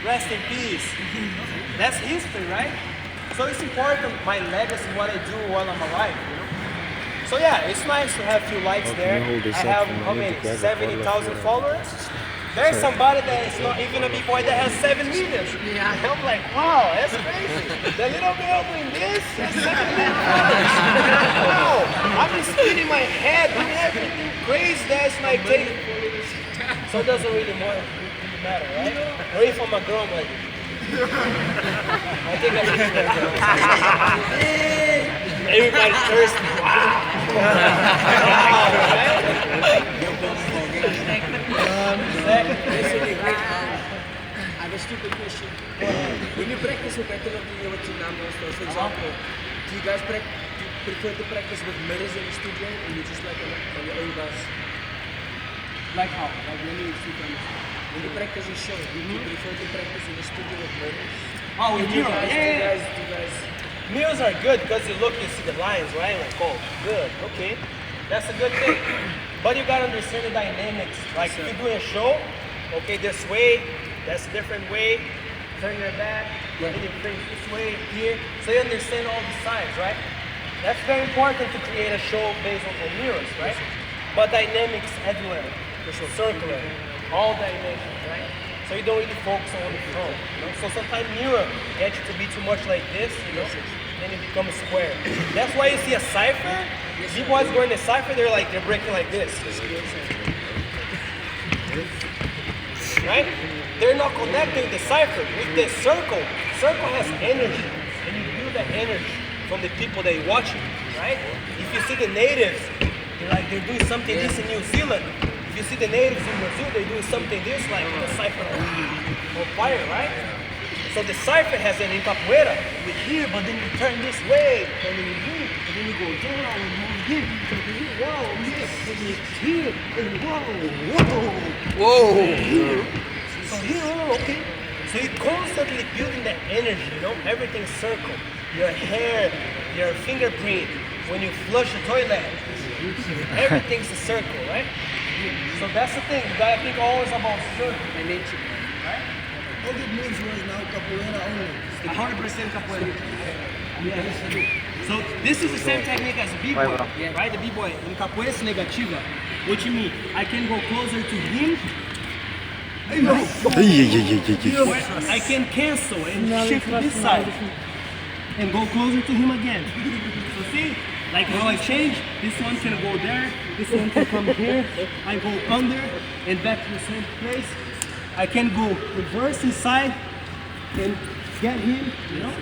Rest in peace. That's history, right? So it's important, my legacy, what I do while I'm alive, you know? So yeah, it's nice to have a few likes there. I have, how many? 70,000 followers? There's somebody that is not even a b-boy that has 7 million. Yeah. I'm like, wow, that's crazy. The little girl doing this has 7 million followers. Wow, I've been spinning my head, doing everything crazy that's like taking. So it doesn't really matter, right? Or if I'm a girl, like, I think I should be a girl. Everybody's thirsty. Wow, right? I a stupid question. When you practice with Battle of the Year with Tsunami, for example, do you guys prefer to practice with mirrors in the studio or you just like on your own bus? Like how? Like when you practice a show, do you prefer to practice in the studio with mirrors? Oh, with mirrors. Do Yeah. you guys Mirrors are good because you look, you see the lines, right? Like, oh, good, okay. That's a good thing. But you gotta understand the dynamics. Like, if you're doing a show, okay, this way, that's a different way. Turn your back, then you face this way, here. So you understand all the sides, right? That's very important to create a show based on mirrors, right? But dynamics everywhere, circular, all dimensions, right? So you don't really focus on the front, you know? So sometimes mirror gets you to be too much like this, you know? Then it becomes a square. That's why you see a cipher. B-boys going to cipher, they're breaking like this. Right? They're not connecting the cipher with the circle. Circle has energy, and you feel the energy from the people that you're watching, right? If you see the natives, they're doing something this in New Zealand. If you see the natives in Brazil, they're doing something this, like the cipher on fire, right? So the cipher has an in capoeira with here, but then you turn this way, and then you here, and then you go down, and you here, whoa, here, and whoa. Here. So here, oh, okay. So you're constantly building that energy, you know? Everything's circle. Your hair, your fingerprint, when you flush the toilet, everything's a circle, right? So that's the thing. You gotta think always about circle. Right? All it means was now capoeira only. 100% capoeira. So this is the same technique as a b-boy, right? The b-boy in capoeira is negativa. What you mean? I can go closer to him. I can cancel and shift to this side and go closer to him again. So see, like how I change, this one can go there, this one can come here, I go under and back to the same place. I can go reverse inside and get him, you know?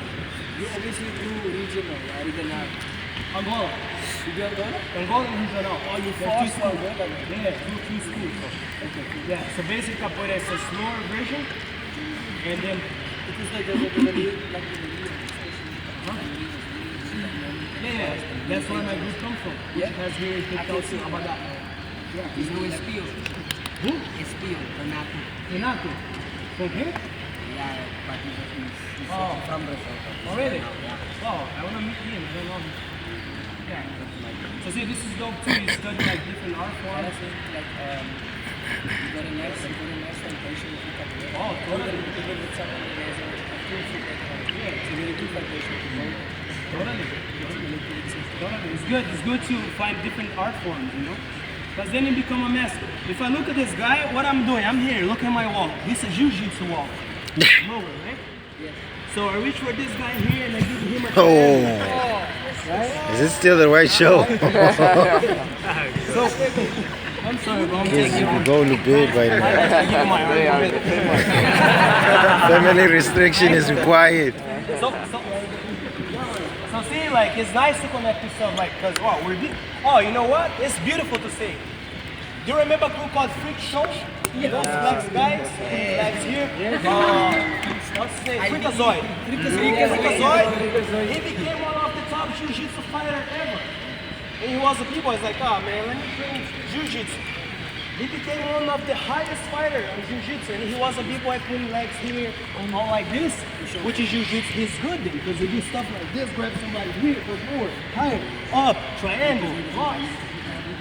You obviously do regional, regional. Angola. You do Angola? Angola and regional. Oh, you There's fast two one, schools. right? Yeah, two schools. Okay. Yeah, so basic capoeira is a slower version. And then It is like the yeah, that's where my group comes from. Which has here in Calcio Abada. Yeah. There's no espio. Who? Espio, Renato. Renato. From here? Yeah, but he's Oh. from Brazil. Oh, really? Oh, I want to meet him. I don't know him. Yeah. So see, this is dope too. You study like different art forms. Like, you got a nice foundation with capoeira. Oh, totally. With someone that has a full foot background. Yeah, it's a really good foundation to go. Totally. It's good. It's good to find different art forms, you know? Because then you become a master. If I look at this guy, what I'm doing, I'm here, look at my wall. This is a jiu-jitsu wall. Lower, right? Yeah. So I reach for this guy here and I give him a Is this still the right show? So, I'm sorry, bro. I'm Kids, taking you on. can go to bed right now. I give him my arm. Family restriction is required. So see, like, it's nice to connect to stuff, like, because, wow, you know what? It's beautiful to see. Do you remember a group called Freak Show? Those flex guys, flex here. What's his name? Freakazoid. Freakazoid. He became one of the top jiu-jitsu fighters ever. And he was a b-boy. He's like, oh man, let me train jiu-jitsu. He became one of the highest fighters in jiu-jitsu, and he was a b-boy putting legs here, all like this, which is jiu-jitsu. He's good then, because he do stuff like this, grab somebody here, go forward, higher, up, triangle, rocks.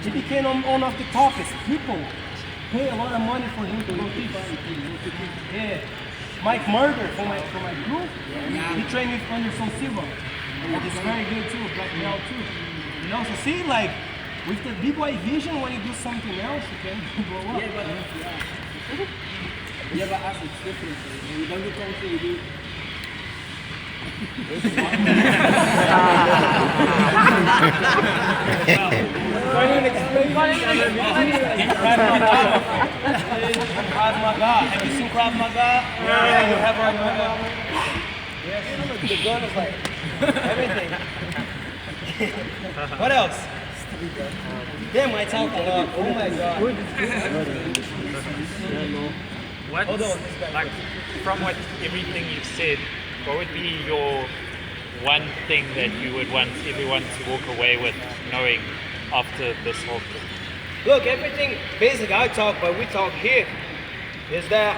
He became one of the toughest. People pay a lot of money for him to go teach. Yeah. Mike Murder from my group, he trained with Anderson Silva. It's very good too, black belt too. You know, so see, like, with the b-boy vision, when you do something else, you can blow up. Yeah, but us, it's different. When you don't do Kung Fu, you do... Krav Maga. Have you seen Krav Maga? Yeah, you have Krav Maga. Yes, the gun is like everything. What else? Damn, I talk a lot. Oh my god. What, Hold on, this guy. like, from what everything you've said, what would be your one thing that you would want everyone to walk away with knowing after this whole thing? Look, everything basic I talk, but we talk here, is that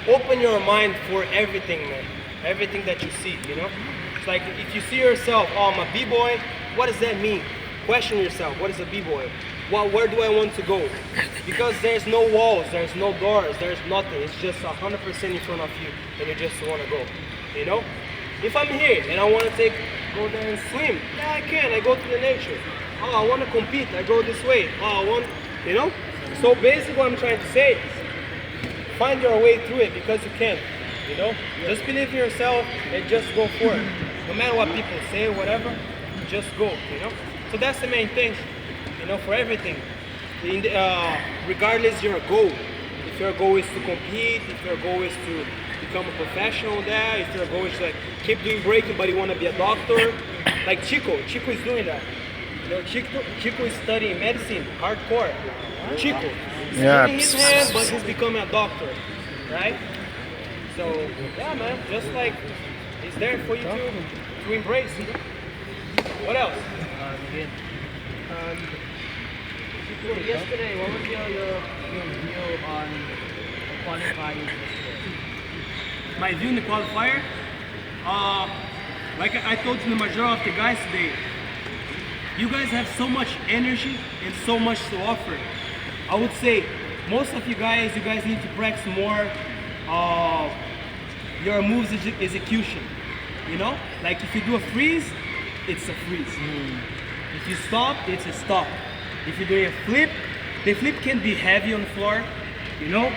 open your mind for everything, man. Everything that you see, you know? It's like if you see yourself, oh, I'm a b-boy, what does that mean? Question yourself, what is a b-boy? Well, where do I want to go? Because there's no walls, there's no doors, there's nothing. It's just 100% in front of you, and you just want to go, you know? If I'm here and I want to go there and swim, yeah, I can. I go to the nature. Oh, I want to compete. I go this way. Oh, I want, you know? So basically what I'm trying to say is find your way through it because you can, you know? Just believe in yourself and just go for it. No matter what people say or whatever, just go, you know? So that's the main thing, you know, for everything. Regardless your goal. If your goal is to compete, if your goal is to become a professional there, if your goal is to like keep doing breaking but you want to be a doctor, like Chico is doing that. You know, Chico is studying medicine, hardcore. Chico, he's Yeah. getting his hand, but he's becoming a doctor, right? So yeah, man, just like it's there for you to embrace. You know? What else? Yesterday, what was your view on qualifying yesterday? My view in the qualifier, like I told you the majority of the guys today, you guys have so much energy and so much to offer. I would say most of you guys need to practice more your moves execution. You know, like if you do a freeze, it's a freeze. If you stop, it's a stop. If you're doing a flip, the flip can be heavy on the floor. You know,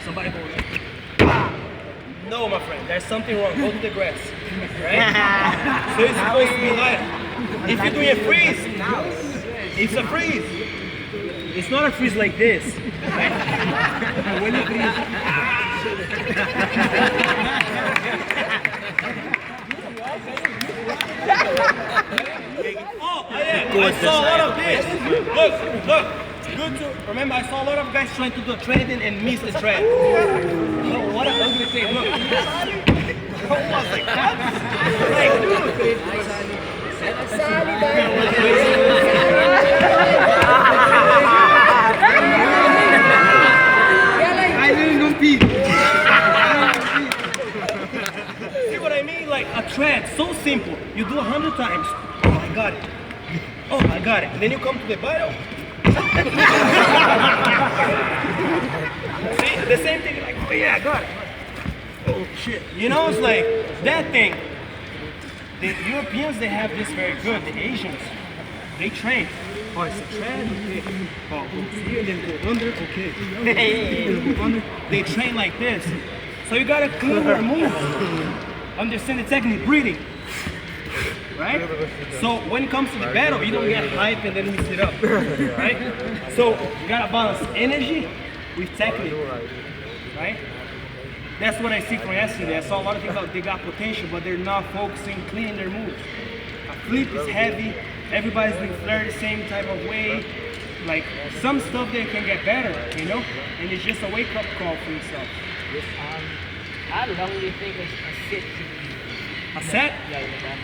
somebody goes like, "Ah." No, my friend, there's something wrong. Go to the grass, right? So it's supposed to be light. If you're doing a freeze, it's a freeze. It's not a freeze like this, right? When you freeze, oh yeah, I saw a lot of this. Look. Good to remember. I saw a lot of guys trying to do a trending and miss the trend. Oh, what a ugly thing! Look. I was like, what? Like, dude. I didn't compete. See what I mean? Like a trend, so simple. You do 100 times. Oh, I got it. Oh, I got it. And then you come to the battle. See, the same thing, like, oh yeah, I got it. Oh shit. You know, it's like that thing. The Europeans, they have this very good. The Asians, they train. Oh, it's a trend, okay. Oh, go here and then go under, okay. Hey, go under. They train like this. So you gotta clean your moves. Understand the technique, breathing. Right? So when it comes to the battle, you don't get hype and then mix it up. Right? So you gotta balance energy with technique. Right? That's what I see from yesterday. I saw a lot of people, they got potential, but they're not focusing, cleaning their moves. A flip is heavy, everybody's doing flair the same type of way. Like some stuff they can get better, you know? And it's just a wake-up call for yourself. How long do you think a set should be? A set? Yeah, in the back.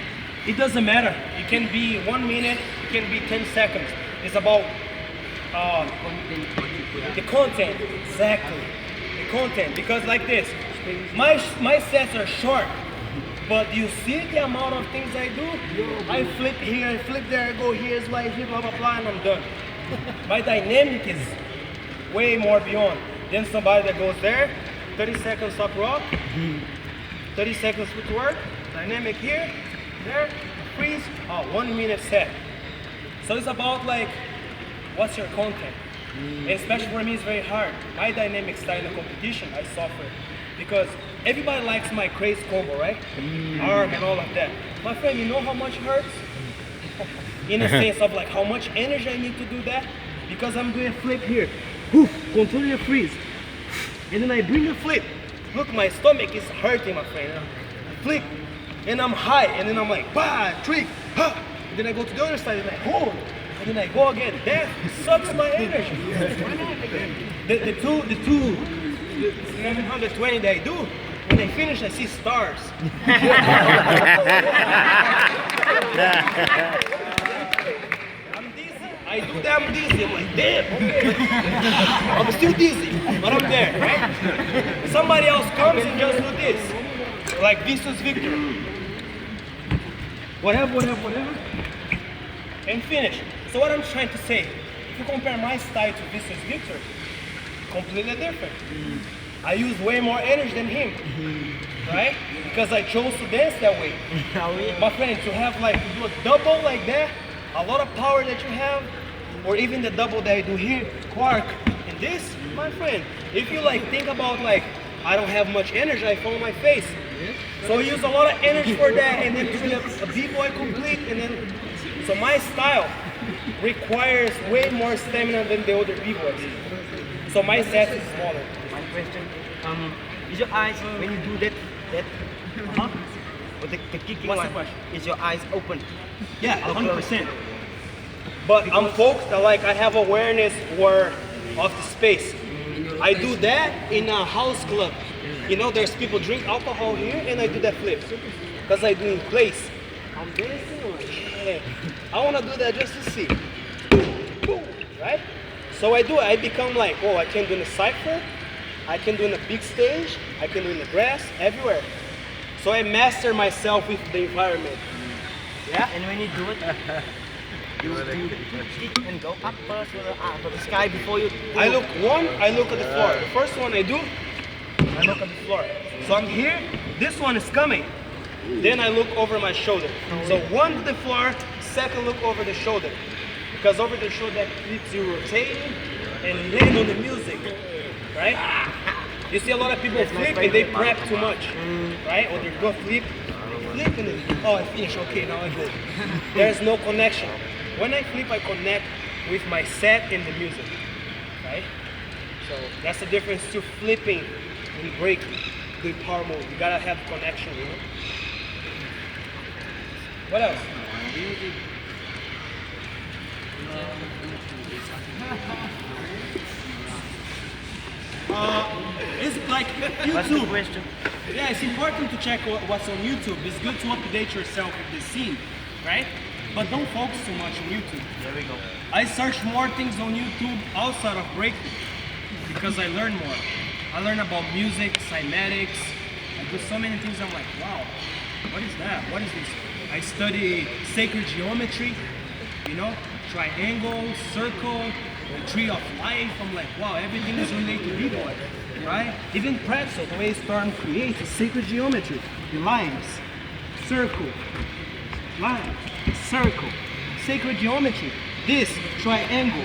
It doesn't matter. It can be 1 minute, it can be 10 seconds. It's about the content, exactly. The content, because like this, my sets are short, but you see the amount of things I do? I flip here, I flip there, I go here, slide here, blah, blah, blah, and I'm done. My dynamic is way more beyond than somebody that goes there, 30 seconds up rock, 30 seconds footwork, dynamic here, there, freeze, 1 minute set. So it's about like, what's your content? And especially for me, it's very hard. My dynamic style in the competition, I suffer. Because everybody likes my crazy combo, right? Arm and all of that. My friend, you know how much it hurts? In a sense of like how much energy I need to do that? Because I'm doing a flip here. Control your freeze. And then I bring a flip. Look, my stomach is hurting, my friend. I flip. And I'm high, and then I'm like, bah, trick, ha! And then I go to the other side, and I hold, and then I go again. That sucks my energy. The the 720 that I do, when I finish, I see stars. I'm dizzy. I do that, I'm dizzy. I'm like, damn, okay. I'm still dizzy, but I'm there, right? Somebody else comes and just do this. Like this was Victor. Whatever. And finish. So what I'm trying to say, if you compare my style to Visus Victor, completely different. I use way more energy than him, right? Because I chose to dance that way. My friend, to have like, to do a double like that, a lot of power that you have, or even the double that I do here, Quark, and this, my friend, if you like think about like, I don't have much energy, I fall on my face. So I use a lot of energy for that, and then to be a b-boy complete, and then, so my style requires way more stamina than the other b-boys. So my set is smaller. One question. Is your eyes, when you do that or the kicking What's the one, question? is your eyes open? Yeah, 100%. But I'm folks that like, I have awareness where of the space. I do that in a house club. You know, there's people drink alcohol here, and I do that flip. Because I do in place. I'm dancing, like, yeah. I want to do that just to see. Boom, right? So I do it. I become like, oh, I can do in a cypher, I can do in a big stage, I can do in the grass, everywhere. So I master myself with the environment. Yeah? And when you do it, you kick and go up first to the sky before you. I look at the floor. The first one I do, I look at the floor. So I'm here, this one is coming. Then I look over my shoulder. So one to the floor, second look over the shoulder. Because over the shoulder keeps you rotating and land on the music, right? You see a lot of people flip and they prep too much, right? Or they go flip and then, oh, I finish, okay, now I go. There's no connection. When I flip, I connect with my set and the music, right? So that's the difference to flipping and breaking, doing power move. You gotta have connection, you know? What else? It's like YouTube. What's the question? Yeah, it's important to check what's on YouTube. It's good to update yourself with the scene, right? But don't focus too much on YouTube. There we go. I search more things on YouTube outside of breaking because I learn more. I learn about music, cymatics. I do so many things. I'm like, wow, what is that? What is this? I study sacred geometry, you know, triangle, circle, the tree of life. I'm like, wow, everything is related to b-boy, right? Even pretzel, the way Storm creates is sacred geometry. The lines, circle, line, circle, sacred geometry. This triangle,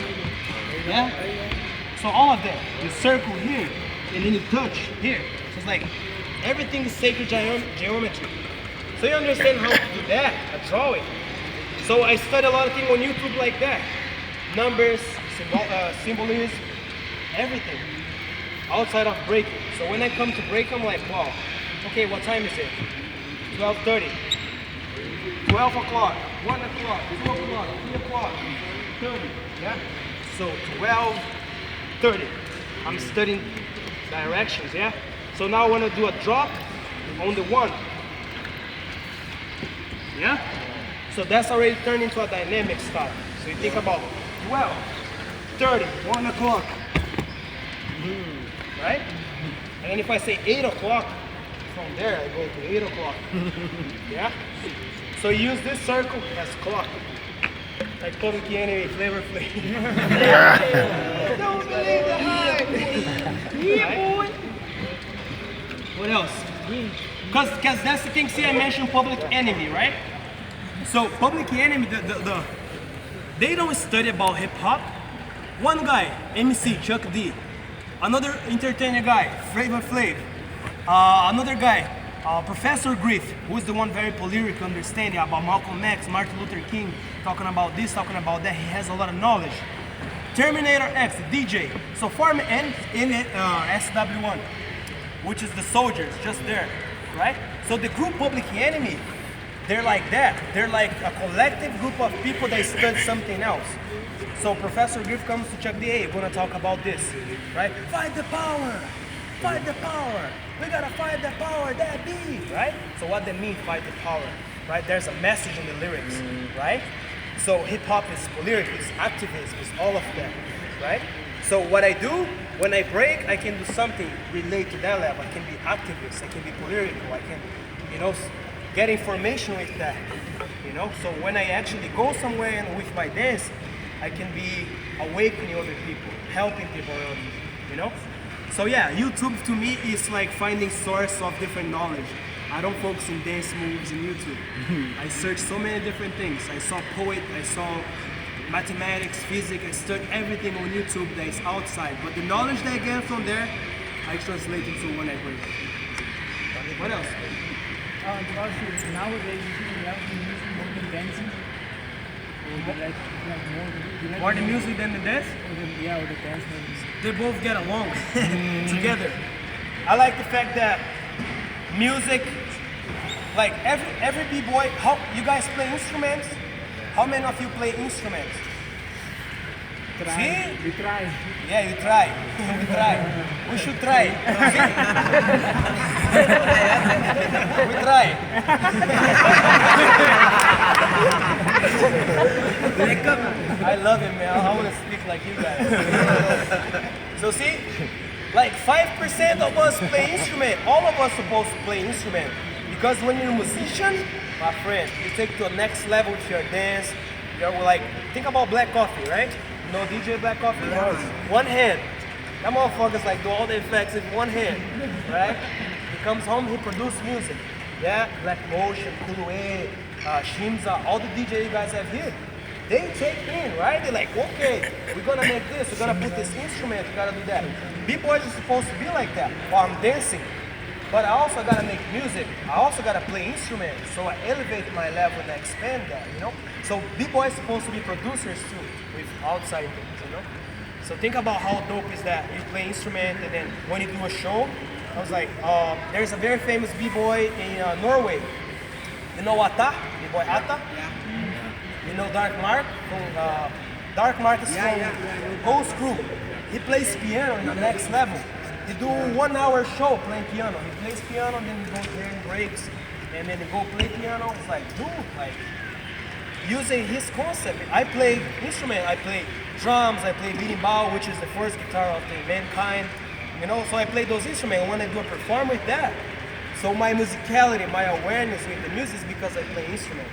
yeah. So all of that, you circle here, and then you touch here. So it's like everything is sacred geometry. So you understand how to do that, a drawing. So I study a lot of things on YouTube like that. Numbers, symbolism, everything. Outside of breaking. So when I come to break, I'm like, wow, okay, what time is it? 12:30. 12 o'clock, 1 o'clock, 2 o'clock, 3 o'clock, 30, yeah? So 12:30. I'm studying directions, yeah? So now I want to do a drop on the 1. Yeah? So that's already turned into a dynamic style. So you think about 12, 30, 1 o'clock. Right? And then if I say 8 o'clock, from there I go to 8 o'clock. Yeah? So you use this circle as clock. Like Public Enemy, Flavor Flav. Don't believe the hype! Yeah, boy! What else? Because that's the thing, see I mentioned Public Enemy, right? So Public Enemy, they don't study about hip hop. One guy, MC Chuck D. Another entertainer guy, Flavor Flav. Another guy, Professor Griff, who is the one very lyric understanding about Malcolm X, Martin Luther King, talking about this, talking about that. He has a lot of knowledge. Terminator X, DJ. So form in SW1, which is the soldiers, just there, right? So the group Public Enemy, they're like that. They're like a collective group of people that study something else. So Professor Griff comes to Chuck D. Hey, we're gonna talk about this, right? Fight the power. fight the power. We gotta fight the power, that beat, right? So what they mean, fight the power, right? There's a message in the lyrics, right? So hip hop is lyric, it's activism, it's all of that, right? So what I do when I break, I can do something relate to that level. I can be activist, I can be political, I can, get information with that, So when I actually go somewhere and with my dance, I can be awakening other people, helping people around me, So yeah, YouTube to me is like finding source of different knowledge. I don't focus on dance moves in YouTube. I search so many different things. I saw poet, I saw mathematics, physics, I studied everything on YouTube that is outside. But the knowledge that I get from there, I translate into when I break. What else? Because nowadays you have to use more than dancing. Or More the music than the dance? Or the dance moves. They both get along together. I like the fact that music, like every b-boy, how you guys play instruments? How many of you play instruments? See? We try. Yeah, you try. We try. We should try. See? We try. I love it, man. I want to speak like you guys. So see, like 5% of us play instrument. All of us supposed to play instrument. Because when you're a musician, my friend, you take to the next level with your dance. You're like, think about Black Coffee, right? You know DJ Black Coffee? One hand. That motherfucker's like do all the effects in one hand, right? He comes home, he produces music. Yeah, Black Motion, Kulué, Shimza, all the DJ you guys have here. They take in, right? They're like, okay, we're gonna make this, we're gonna put this instrument, we gotta do that. B-boys are supposed to be like that while I'm dancing. But I also gotta make music. I also gotta play instruments. So I elevate my level and I expand that, So B-boys supposed to be producers too, with outside things, So think about how dope is that. You play instrument and then when you do a show, I was like, there's a very famous B-boy in Norway. You know Atta? B-boy Atta? Yeah. You know Dark Mark? Dark Mark is from Whole Screw. He plays piano in the next level. He do 1 hour show playing piano. He plays piano, then he goes there and breaks, and then he go play piano. It's like, dude, like using his concept. I play instrument. I play drums. I play berimbau, which is the first guitar of the mankind. So I play those instruments. When I do a perform with that, so my musicality, my awareness with the music is because I play instrument.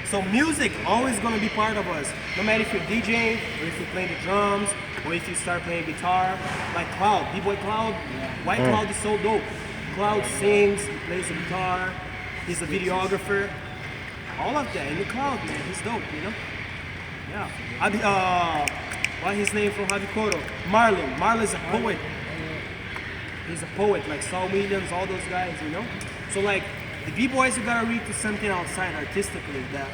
So music always gonna be part of us. No matter if you're DJing or if you play the drums or if you start playing guitar. Like Cloud, B-Boy Cloud. White Cloud is so dope. Cloud sings, he plays the guitar, he's a videographer. All of that in the Cloud, man, he's dope, Yeah. What's his name from Habikoto? Marlon. Marlon's a poet. He's a poet, like Saul Williams, all those guys, So like, the B-boys, you gotta read to something outside artistically that,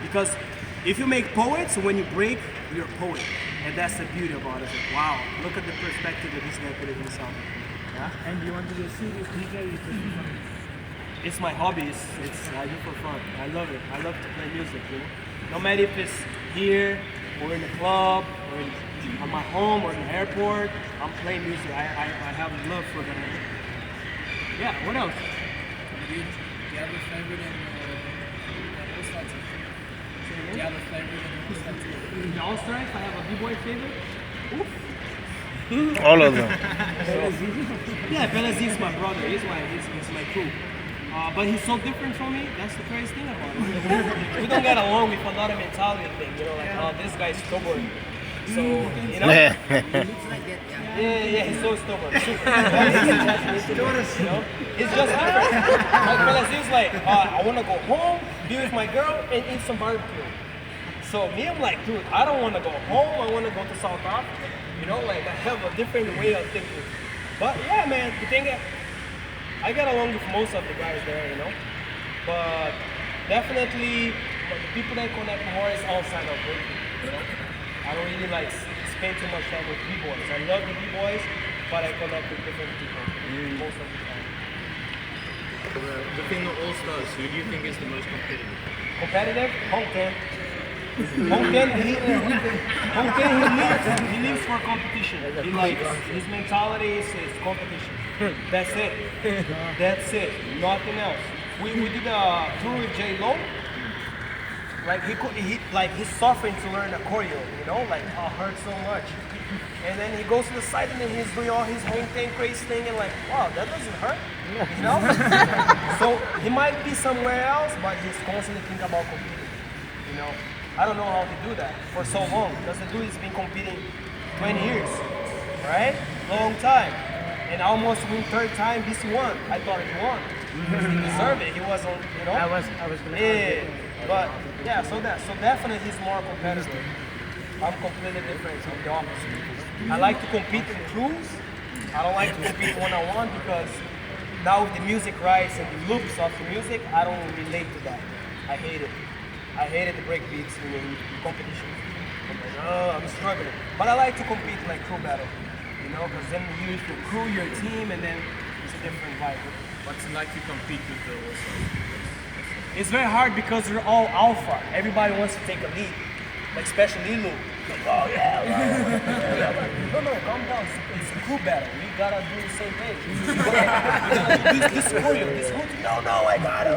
because if you make poets, when you break, you're a poet. And that's the beauty about it. Like, wow, look at the perspective that this guy put it himself. Yeah? And you want to be a serious DJ? It's my hobby. It's I do for fun. I love it. I love to play music, No matter if it's here, or in the club, or at my home, or in the airport, I'm playing music. I have love for that. Yeah, what else? Do you have a favorite in All-Stars? Do you have a favorite in All-Stars? In the All-Stars, I have a B-boy favorite. Oof. All of them. Yeah, Belazin's my brother. He's my crew. But he's so different from me. That's the crazy thing about it. We don't get along with another mentality thing. This guy's stubborn. So, Yeah. Yeah, he's so stubborn. He's just different. Like Belazin's like, I want to go home, be with my girl, and eat some barbecue. So me, I'm like, dude, I don't want to go home. I want to go to South Africa. Like I have a different way of thinking. But yeah, man, the thing is, I get along with most of the guys there, But definitely, the people that connect more is outside of breaking, I don't really like spend too much time with B-boys. I love the B-boys, but I connect with different people most of the time. Within the All-Stars, who do you think is the most competitive? Competitive? Hong Kong. He lives for competition. He likes his mentality is competition. That's it. That's it. Nothing else. We did a tour with J Lo. Like he's suffering to learn a choreo, you know, like hurt so much. And then he goes to the side and then he's doing all his home thing, crazy thing, and like, wow, that doesn't hurt, you know? So he might be somewhere else, but he's constantly thinking about competing, you know? I don't know how to do that for so long, because the dude has been competing 20 years, right? Long time. And almost win third time, this won. I thought he won. He deserved it. He was on, you know? I was gonna Yeah, but yeah, so definitely he's more competitive. I'm completely different. I'm the opposite. I like to compete in crews. I don't like to compete one-on-one because now with the music rights and the loops of the music, I don't relate to that. I hate it. I hated the break beats in competition. I'm struggling. But I like to compete like crew battle, you know, because then you use your crew, your team, and then it's a different vibe. What's it like to compete with the also? It's very hard because we're all alpha. Everybody wants to take a lead, like especially Lulu. Like, oh yeah, no, calm down. It's a crew battle. We gotta do the same thing. We gotta do this choreo, this whole thing. No, I got it.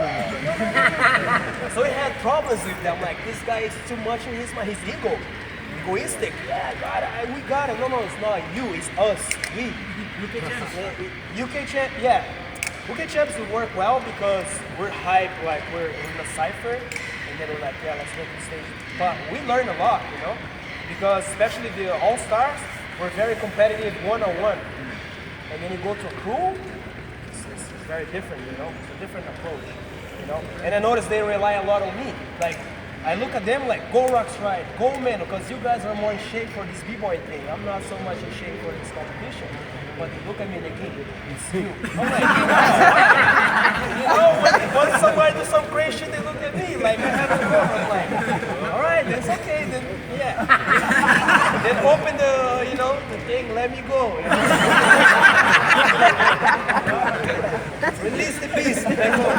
So we had problems with them. Like this guy is too much in his mind. His egoistic. Yeah, I got it. We got it. No, it's not you. It's us. We. UK champs. UK champ. Yeah. UK champs will work well because we're hype. Like we're in the cipher, and then we're like, yeah, let's go to the stage. But we learn a lot, you know. Because especially the all-stars, we're very competitive one-on-one. And then you go to a crew, it's very different, you know? It's a different approach, you know? And I notice they rely a lot on me. Like, I look at them like, go Rocks Ride, go man, because you guys are more in shape for this b-boy thing. I'm not so much in shape for this competition. But they look at me and they think, it's you. I'm like, you know, when somebody do some crazy shit, they look at me like I have to go. I'm like, all right, that's okay, then yeah. Then open the, you know, the thing, let me go. You know? Release the beast, let go.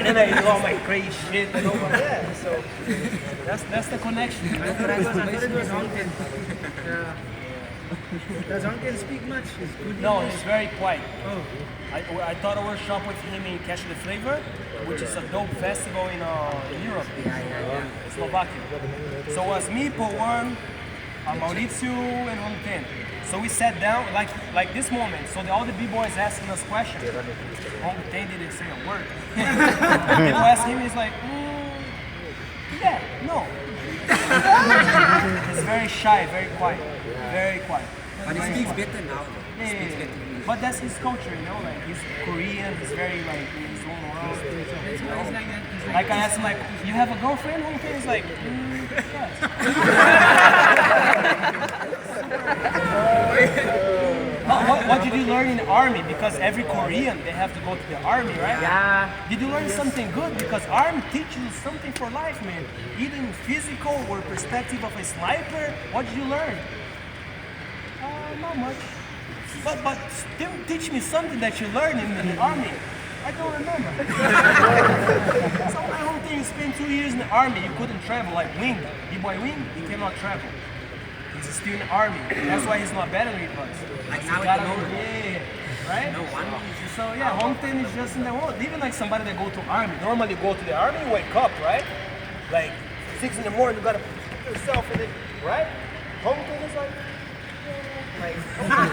And then I do all my crazy shit and over there. So that's the connection. Does Uncle speak much? No, he's very quiet. I thought I would shop with him in Catch the Flavor, which is a dope festival in Europe, Slovakia. So it was me, Paul Worm, Maurizio, and Hong Ten. So we sat down, like this moment, so all the b-boys asking us questions. Hong Ten didn't say a word. People ask him, he's like, yeah, no. He's very shy, very quiet. Very quiet. But he speaks better now. Yeah. But that's his culture, you know, like he's Korean, he's very like in his own world. You know? Like I asked him like, you have a girlfriend? He's like, yes. What did you learn in the army? Because every Korean, they have to go to the army, right? Yeah. Did you learn something good? Because army teaches you something for life, man. Either in physical or perspective of a sniper. What did you learn? Not much. But still teach me something that you learned in the army. I don't remember. So my whole thing, you spent 2 years in the army, you couldn't travel, like Wing, B-Boy Wing, he cannot travel. He's still in the army. That's why he's not better than us. Like now at the moment. Yeah, right? No one. So yeah, Hong Ten is just in the world. Even like somebody that go to army, normally go to the army, wake up, right? Like 6 in the morning, you gotta put yourself in it, right? Hong Ten is like,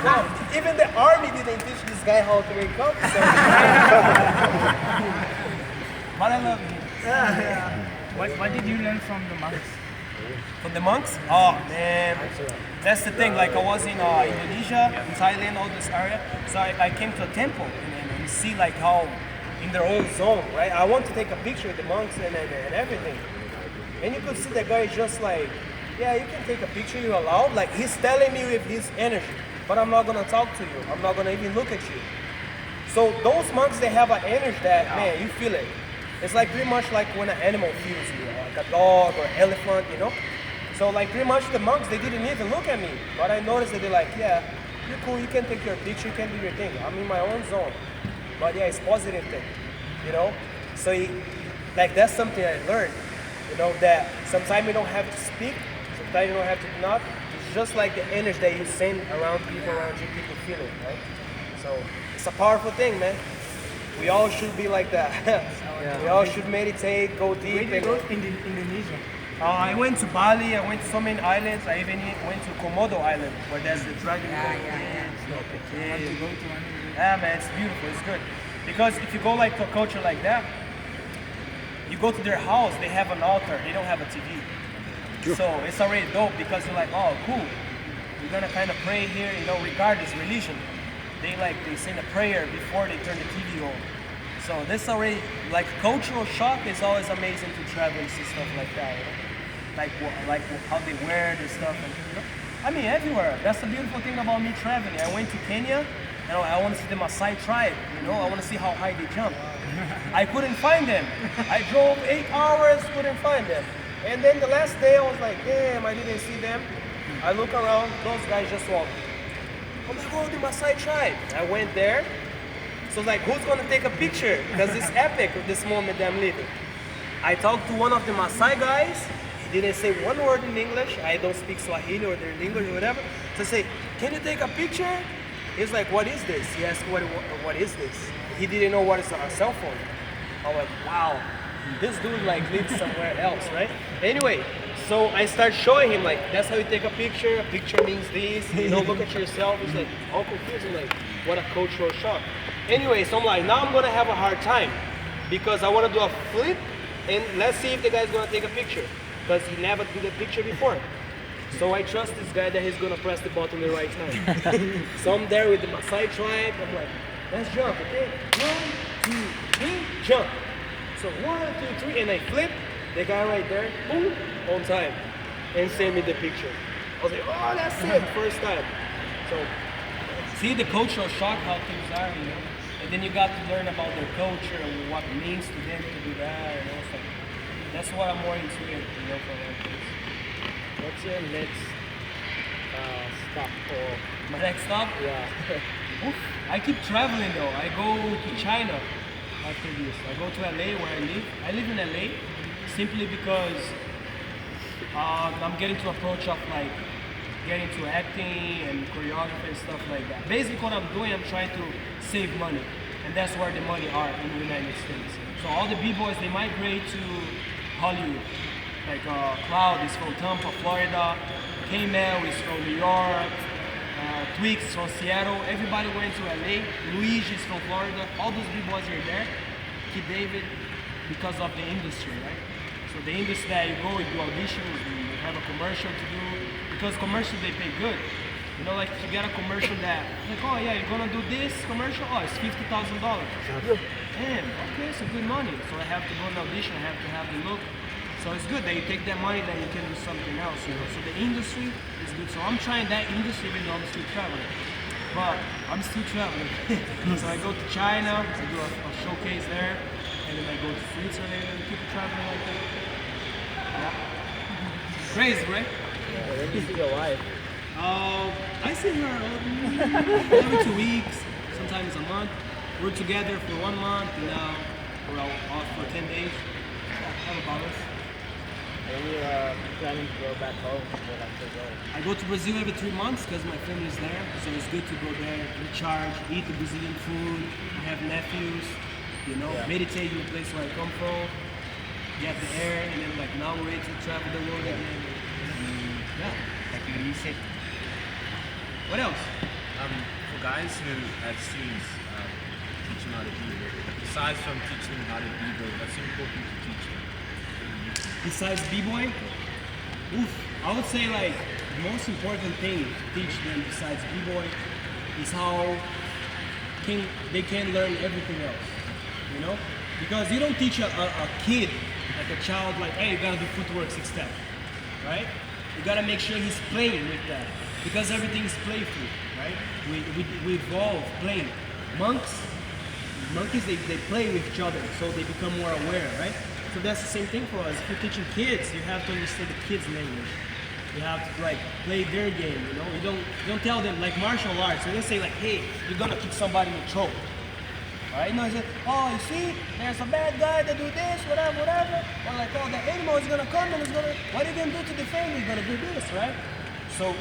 wow. Even the army didn't teach this guy how to wake up. So. But I love him. Yeah. What did you learn from the monks? From the monks? Oh man, that's the thing. Like I was in Indonesia, in Thailand, all this area. So I came to a temple and see like how in their own zone, right? I want to take a picture with the monks and everything. And you could see the guy just like, yeah, you can take a picture, you're allowed. Like he's telling me with his energy, but I'm not gonna talk to you. I'm not gonna even look at you. So those monks, they have an energy that, man, you feel it. It's like pretty much like when an animal feels you, like a dog or elephant, you know? So like pretty much the monks, they didn't even look at me. But I noticed that they're like, yeah, you're cool, you can take your picture, you can do your thing. I'm in my own zone. But yeah, it's positive thing, you know? So like that's something I learned. You know that sometimes you don't have to speak, sometimes you don't have to not. It's just like the energy that you send around people around you, people feel it, right? So it's a powerful thing, man. We all should be like that. We all should meditate, go deep. Where did you go? Indonesia. I went to Bali, I went to so many islands. I even went to Komodo Island, where there's the dragon. Yeah, man, it's beautiful, it's good. Because if you go like to a culture like that, you go to their house, they have an altar, they don't have a TV. So it's already dope because you're like, oh, cool. We're gonna kind of pray here, you know, regardless religion. They send a prayer before they turn the TV on. So this already, like cultural shock is always amazing to travel and see stuff like that. You know? Like how they wear the stuff, and you know? I mean everywhere. That's the beautiful thing about me traveling. I went to Kenya, and I want to see the Maasai tribe. You know, I want to see how high they jump. I couldn't find them. I drove 8 hours, couldn't find them. And then the last day I was like, damn, I didn't see them. I look around, those guys just walked. I'm like, oh, the Maasai tribe. I went there. So like, who's gonna take a picture? Because it's epic with this moment that I'm living. I talked to one of the Maasai guys. He didn't say one word in English. I don't speak Swahili or their language or whatever. So I say, can you take a picture? He's like, what is this? He asked, what is this? He didn't know what is a cell phone. I'm like, wow, this dude like lives somewhere else, right? Anyway, so I start showing him like, that's how you take a picture. A picture means this. You know, look at yourself. He's like, all confused. I'm like, what a cultural shock. Anyway, so I'm like, now I'm gonna have a hard time because I want to do a flip and let's see if the guy's gonna take a picture because he never did a picture before. So I trust this guy that he's gonna press the button the right time. So I'm there with the Maasai tribe. I'm like, let's jump, okay? 1, 2, 3, jump. So 1, 2, 3, and I flip. The guy right there, boom, on time, and send me the picture. I was like, oh, that's it, first time. So see the cultural shock, how things are, you know. And then you got to learn about their culture and what it means to them to do that, you know. So that's what I'm more into it, you know, for like this. What's your next stop or My next stop? yeah? Oof. I keep traveling though. I go to China after this. I go to LA where I live. I live in LA simply because I'm getting to approach of like getting to acting and choreography and stuff like that. Basically what I'm doing, I'm trying to save money. And that's where the money are in the United States. So all the B-boys, they migrate to Hollywood. Like Cloud is from Tampa, Florida. K-Mel is from New York. Tweaks is from Seattle. Everybody went to LA. Luigi is from Florida. All those B-boys are there. Kid David, because of the industry, right? So the industry that you go, you do auditions, you have a commercial to do. Because commercials, they pay good. You know, like if you get a commercial that, like, oh yeah, you're gonna do this commercial, oh, it's $50,000. Damn, okay, it's a good money. So I have to go on audition, I have to have the look. So it's good that you take that money, then you can do something else, you know. So the industry is good. So I'm trying that industry even though I'm still traveling. But I'm still traveling. So I go to China, I do a showcase there, and then I go to Switzerland and keep traveling like that. Yeah. Crazy, right? When do you see your wife? I see her every 2 weeks, sometimes a month. We're together for 1 month, and now we're off for 10 days. How about us? When you're planning to go back home, where like to go? I go to Brazil every 3 months because my family is there, so it's good to go there, recharge, eat the Brazilian food. I have nephews, you know, meditate in the place where I come from, get the air, and then like now we're ready to travel the world again. Yeah. Like music. What else? For guys who have students, teach them how to beagle. Besides from teaching them how to beagle, what's important to teach them? Besides b-boy, I would say like the most important thing to teach them besides b-boy is how they can learn everything else, you know? Because you don't teach a kid, like a child, like, hey, you gotta do footwork 6 steps, right? You gotta make sure he's playing with that, because everything is playful, right? We evolve playing. Monkeys, they play with each other, so they become more aware, right? So that's the same thing for us. If you're teaching kids, you have to understand the kids' language. You have to like play their game, you know? You don't tell them like martial arts. You don't say like, hey, you're gonna kick somebody in the throat. Right? You know, he said, oh, you see, there's a bad guy that do this, whatever, whatever. Or like, oh, the animal is gonna come and it's gonna, what are you gonna do to defend? He's gonna do this, right? So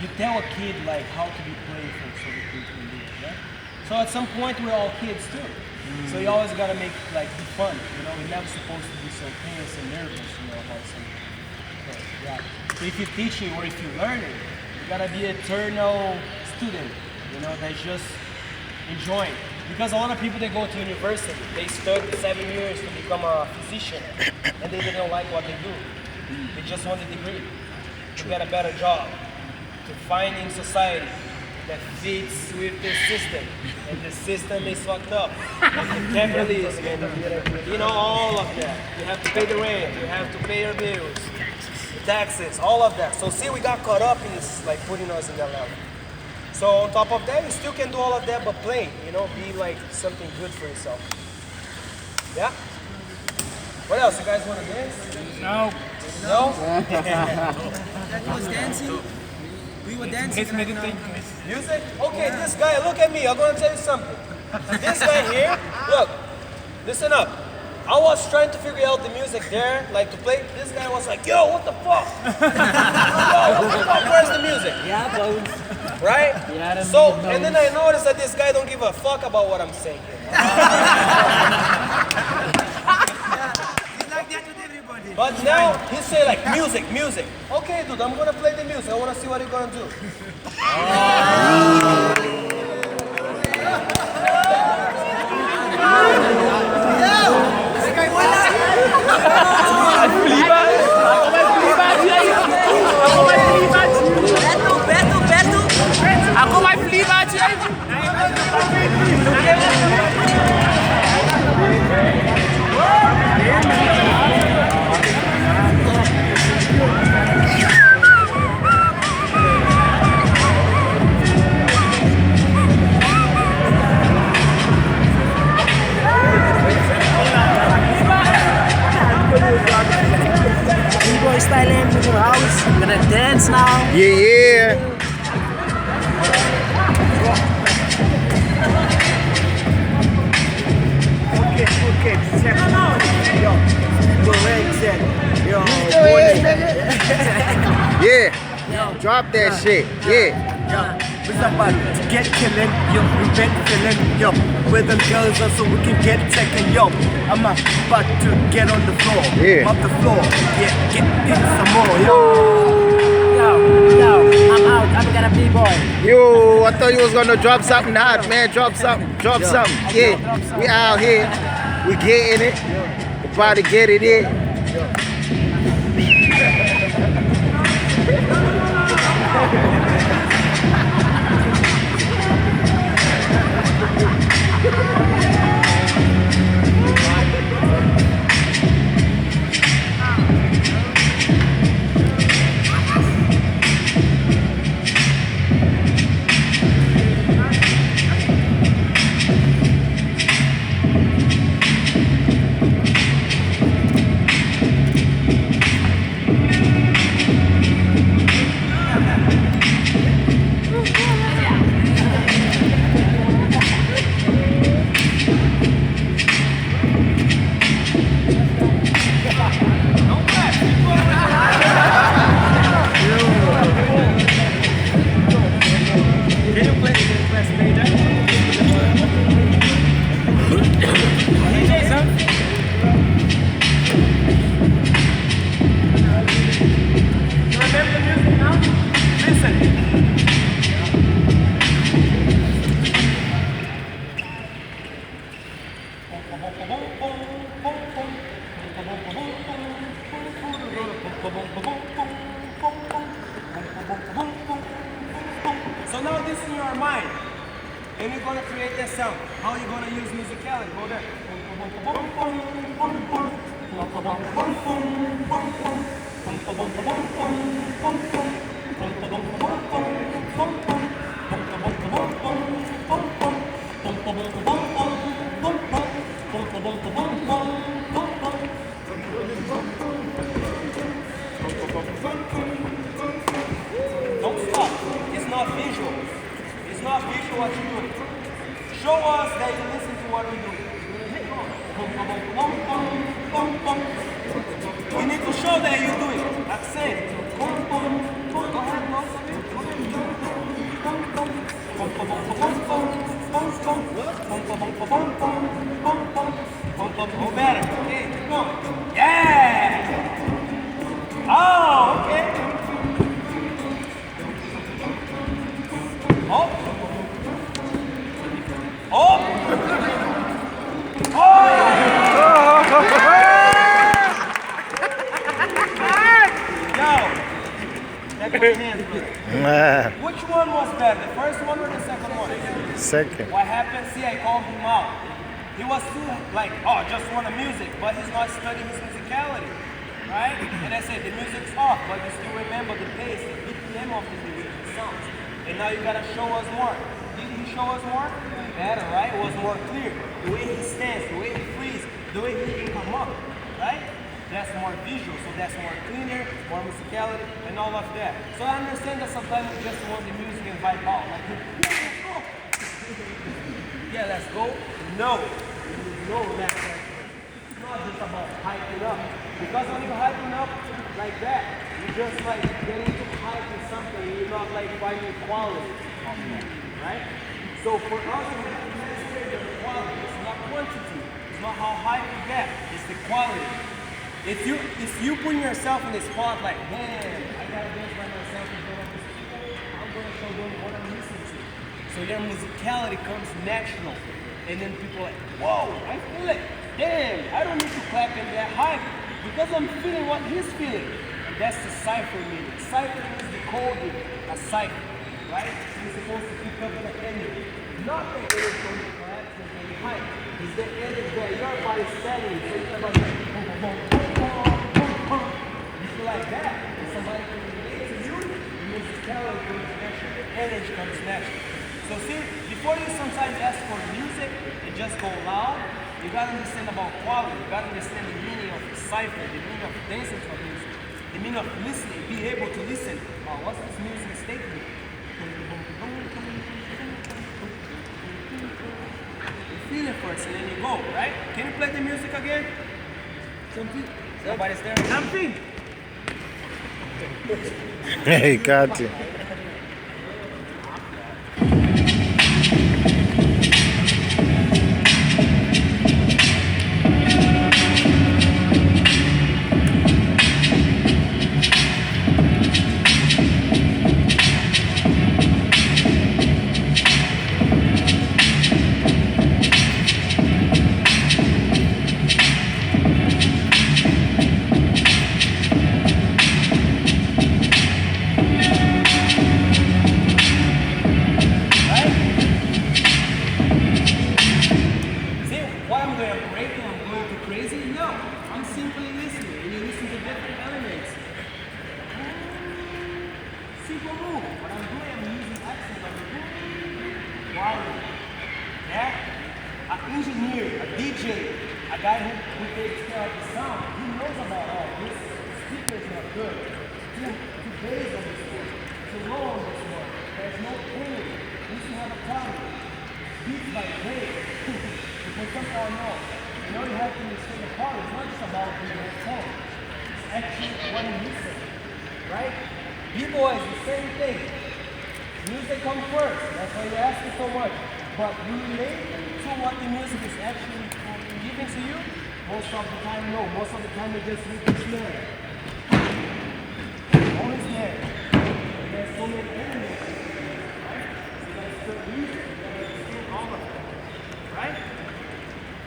you tell a kid like how to be playful so the kid can do it, right? So at some point we're all kids too. So you always gotta make like be fun, you know. We're never supposed to be so tense and nervous, you know, about something. So, yeah. So if you're teaching or if you're learning, you gotta be an eternal student, you know, that's just enjoying. Because a lot of people, they go to university, they study 7 years to become a physician, and they don't like what they do. They just want a degree to get a better job, to find in society that fits with the system, and the system is fucked up. And the capitalism, and you know, all of that. You have to pay the rent, you have to pay your bills, the taxes, all of that. So see, we got caught up in this, like putting us in that level. So on top of that, you still can do all of that, but play, you know, be like something good for yourself. Yeah? What else? You guys want to dance? No. No? That was dancing. We were dancing. Music? Okay, this guy, look at me. I'm going to tell you something. This guy here, look, listen up. I was trying to figure out the music there, like to play. This guy was like, yo, what the fuck? Yo, what the fuck? Where's the music? Yeah, bones. Right? So, and then I noticed that this guy don't give a fuck about what I'm saying. He's like that with everybody. But now he say like music, music. Okay, dude, I'm gonna play the music. I wanna see what you're gonna do. Beto. Ako may flea budget. B-boy style in the house. I'm gonna dance now. Yeah. Okay. Yeah. Drop that shit. Yeah. We're about to get killing, yo, we been feeling, yo, where them girls are so we can get taken, yo. I'm about to get on the floor, Yeah. off the floor, get some more, yo. Yo, I'm out. I'm gonna B-boy. Yo, I thought you was gonna drop something hot, man. Drop something. Drop something. Yeah. We out here. We getting it. We about to get it in. So now this in your mind, and you're gonna create that sound. How are you gonna use musicality? Go there. Don't stop. It's not visual. It's not visual what you're doing. Show us that you listen to what we do. You need to show that you do it. That's it. Go ahead, no? Go better. Okay, keep going. Yeah! Oh, okay. Oh. Oh. Which one was better, the first one or the second one? Second. What happened? See, I called him out. He was too like, oh, just want the music, but he's not studying his musicality, right? And I said, the music's off, but you still remember the pace, the BPM of the music, the sounds. And now you gotta show us more. Did he show us more? Better, right? It was more clear. The way he stands, the way he frees, the way he can come up, right? That's more visual, so that's more cleaner, more musicality, and all of that. So I understand that sometimes you just want the music and vibe out. Like, yeah, let's go. Yeah, let's go. No. No, that's it's not just about hyping up. Because when you're hyping up like that, you just like get into hyping something, you're not like finding quality of that, right? So for us, we have to master the quality. It's not quantity. It's not how hype you get. It's the quality. If you put yourself in the spot like, man, I gotta dance by myself in front of these people, I'm gonna show them what I'm listening to. So your musicality comes natural. And then people are like, whoa, I feel it. Damn, I don't need to clap in that hype because I'm feeling what he's feeling. And that's the cipher meaning. Cipher means decoding a cipher, right? You're supposed to pick up the energy. Not the energy from the claps and the hype. It's the energy that your body's setting. So it's about you feel like that. And somebody can relate to you, the musicality comes natural. The energy comes natural. So see, before you sometimes ask for music and just go loud, you gotta understand about quality, you gotta understand the meaning of the cipher, the meaning of dancing to music, the meaning of listening, be able to listen. Oh, what's this music statement? You feel it first and then you go, right? Can you play the music again? Something? Nobody's there. Something? Hey, got it.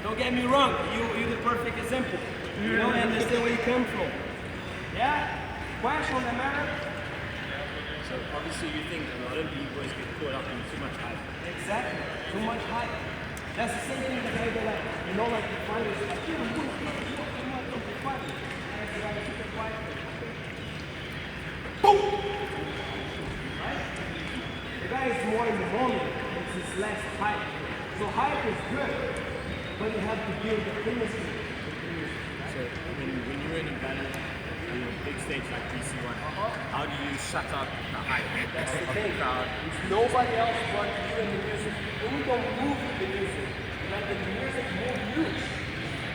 Don't get me wrong, you're the perfect example. You don't understand where you come from. Yeah? Question on the matter? So obviously you think a lot of b-boys get caught up in too much hype. Exactly. Too much hype. That's the same thing that I do, like, you know, like the fighters, like, you know, boom! Right? The guy is more in the moment, it's less hype. So hype is good, but you have to build the chemistry. So when you're in a battle, on a big stage like DC1, how do you shut up the hype That's the of thing. the crowd? It's nobody else but you and the music. When you don't move with the music, you the music move you,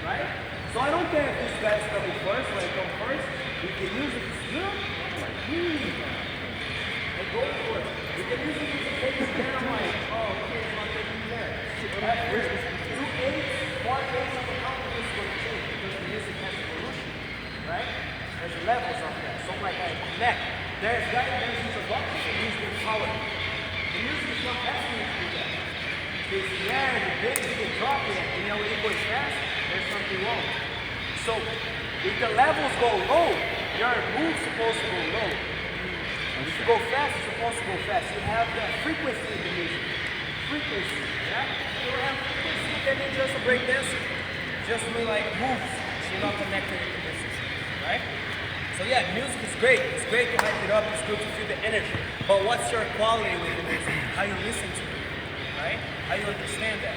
right? So I don't care if this guy's coming first, when I come first. If the music is good, I'm like, I go for it. If the music is taking down, I'm like, oh, okay, it's not taking me there. At first, 2/8, 4/8 of the confidence is going to change because the music has evolution, right? There's levels of that. So like I connect. There's who's a doctor and he's the power. The music is not asking you to do that. This yeah, the bass is dropping it, and when it goes fast, there's something wrong. So if the levels go low, your move's supposed to go low. If you go fast, it's supposed to go fast. You have the frequency in the music. Frequency, yeah? You don't have frequency, then you're just a break dancer. Just doing like moves. So you're not connected with the music, right? So yeah, music is great. It's great to hype it up. It's good to feel the energy. But what's your quality with the music? How you listen to it, right? How you understand that?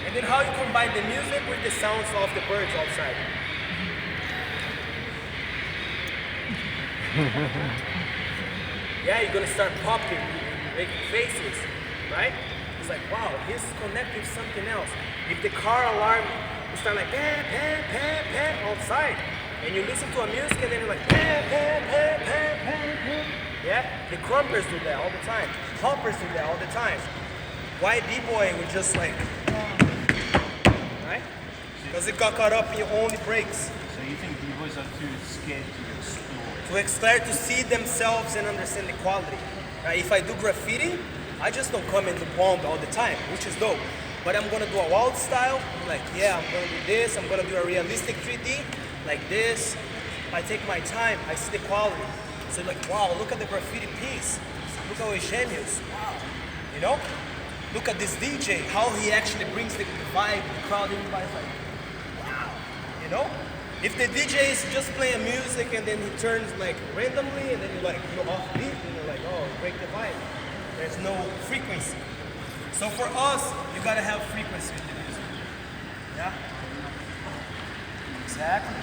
And then how you combine the music with the sounds of the birds outside. Yeah, you're gonna start popping, making faces, right? It's like, wow, he's connected to something else. If the car alarm, you start like, pan, pan, pan, pan, outside. And you listen to a music and then you're like, pan, pan, pan, pan, pan, pan. Yeah? The crumpers do that all the time. Hoppers do that all the time. Why B-boy would just like, right? Because it got caught up in your only breaks. So you think B-boys are too scared to explore? To explore, to see themselves and understand the quality. If I do graffiti, I just don't come and do bomb all the time, which is dope. But I'm gonna do a wild style, I'm like, yeah, I'm gonna do this, I'm gonna do a realistic 3D, like this. I take my time, I see the quality. So like, wow, look at the graffiti piece. Look how it's genius, wow. You know? Look at this DJ, how he actually brings the vibe, the crowd, everybody's like, wow. You know? If the DJ is just playing music and then he turns like randomly and then you're off beat and you're like, oh, break the vibe. There's no frequency. So for us, you gotta have frequency with the music. Yeah? Exactly.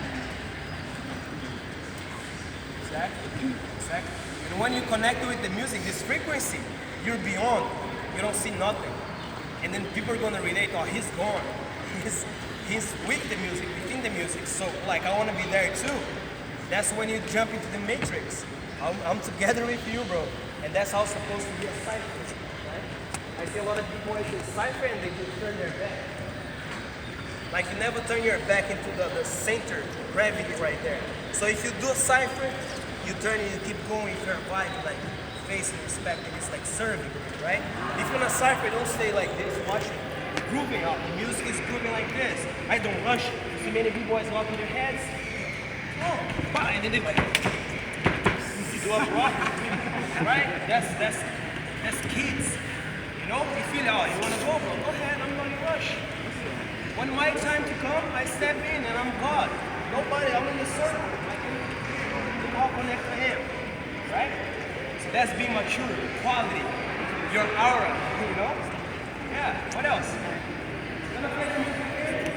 Exactly. And when you connect with the music, this frequency, you're beyond. You don't see nothing. And then people are gonna relate, oh, he's gone. He's with the music, within the music. So like, I wanna be there too. That's when you jump into the matrix. I'm together with you, bro. And that's how it's supposed to be a cipher, right? I see a lot of people in cipher and they just turn their back. Like you never turn your back into the center, gravity right there. So if you do a cipher, you turn and you keep going with your vibe, like facing, respecting. It's like serving, right? If you're in a cipher, don't stay like this, watching. Grooving out. The music is grooving like this. I don't rush it. You see many b-boys walking their heads. Oh, bah, and then they like do a rock. Right? That's kids. You know? You feel oh, you wanna go, bro? Go ahead, I'm not in a rush. When my time to come, I step in and I'm God. Nobody, I'm in the circle. I can all connect to him. Right? So that's being mature, quality, your aura, you know? Yeah, what else? Gonna play the music here?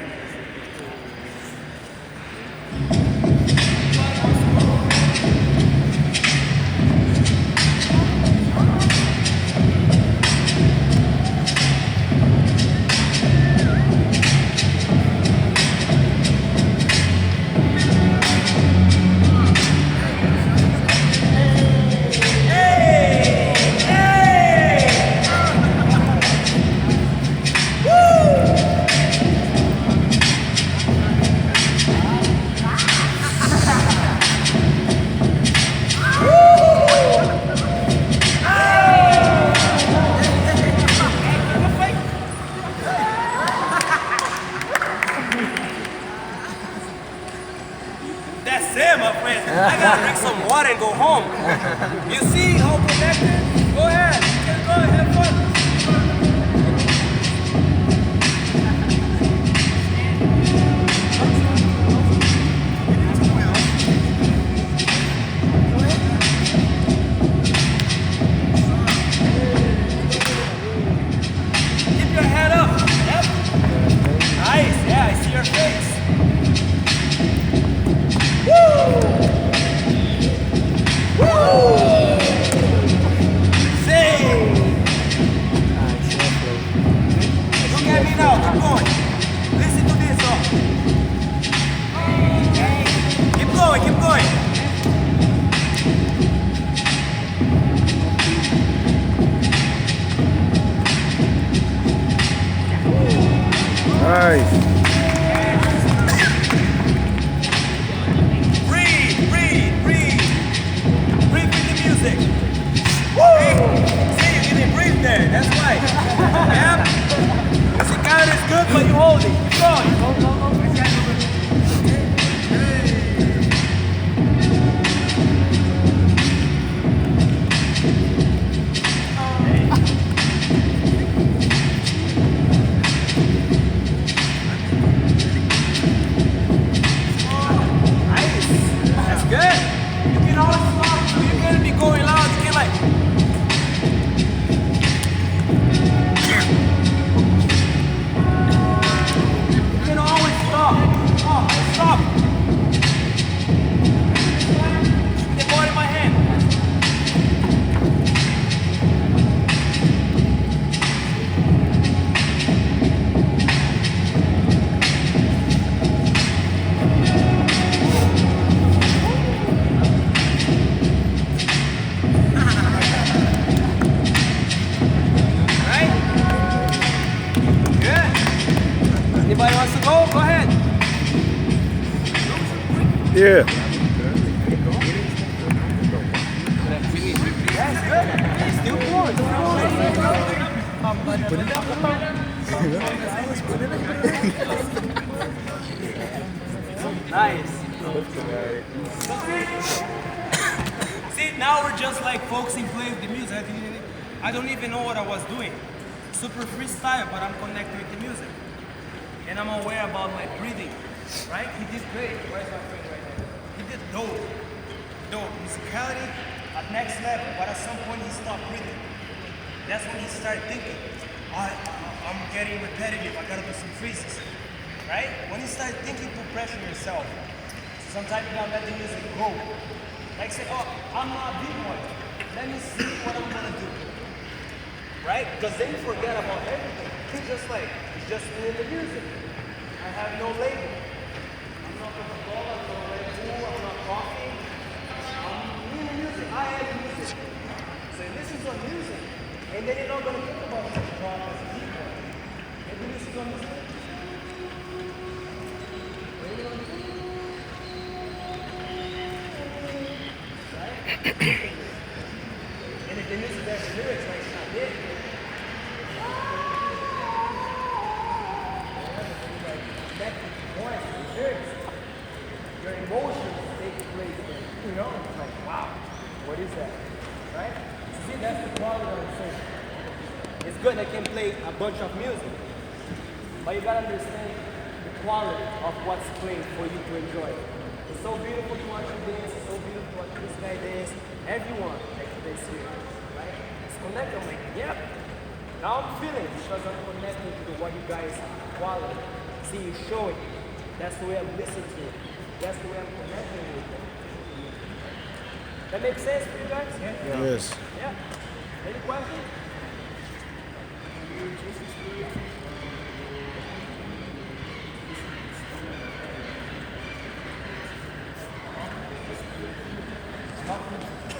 That's it, my friend. I gotta drink some water and go home. You see how connected? Go ahead. You can go and have fun. Keep your head up. Yep. Nice. Yeah, I see your face. Woo! Woo! Sick! Yeah. Nice. See, now we're just like focusing, playing the music. I don't even know what I was doing. Super freestyle, but I'm connected with the music. And I'm aware about my breathing, right? He did great. Where's my friend right there? He did dope. Dope. Musicality at next level, but at some point he stopped breathing. That's when he started thinking, I'm getting repetitive, I gotta do some freezes, right? When you start thinking, to pressure yourself. So sometimes you gotta let the music go. Like say, oh, I'm not a B-boy. Let me see what I'm gonna do. Right? Because then you forget about everything. It's just like, it's just me and the music. I have no label. I'm not Coca-Cola, I'm not Red Bull, I'm not coffee. I'm me and the music. I am the music. So you listen to music, and then you're not gonna think about the drop as a B-boy. Maybe you listen to music. And if the music has lyrics, like it's not it. Your emotions take place there. You know, it's like, wow, what is that? Right? See, that's the quality of the song. It's good that can play a bunch of music, but you gotta understand the quality of what's played for you to enjoy. It's so beautiful to watch you dance, it's so beautiful to watch this guy dance. Everyone like this here, right? It's connected. I'm like, yep. Now I'm feeling because I'm connected to what you guys quality. See, you show it. That's the way I'm listening to it. That's the way I'm connecting with it. That makes sense for you guys? Yeah. Yes. Yeah. Any questions?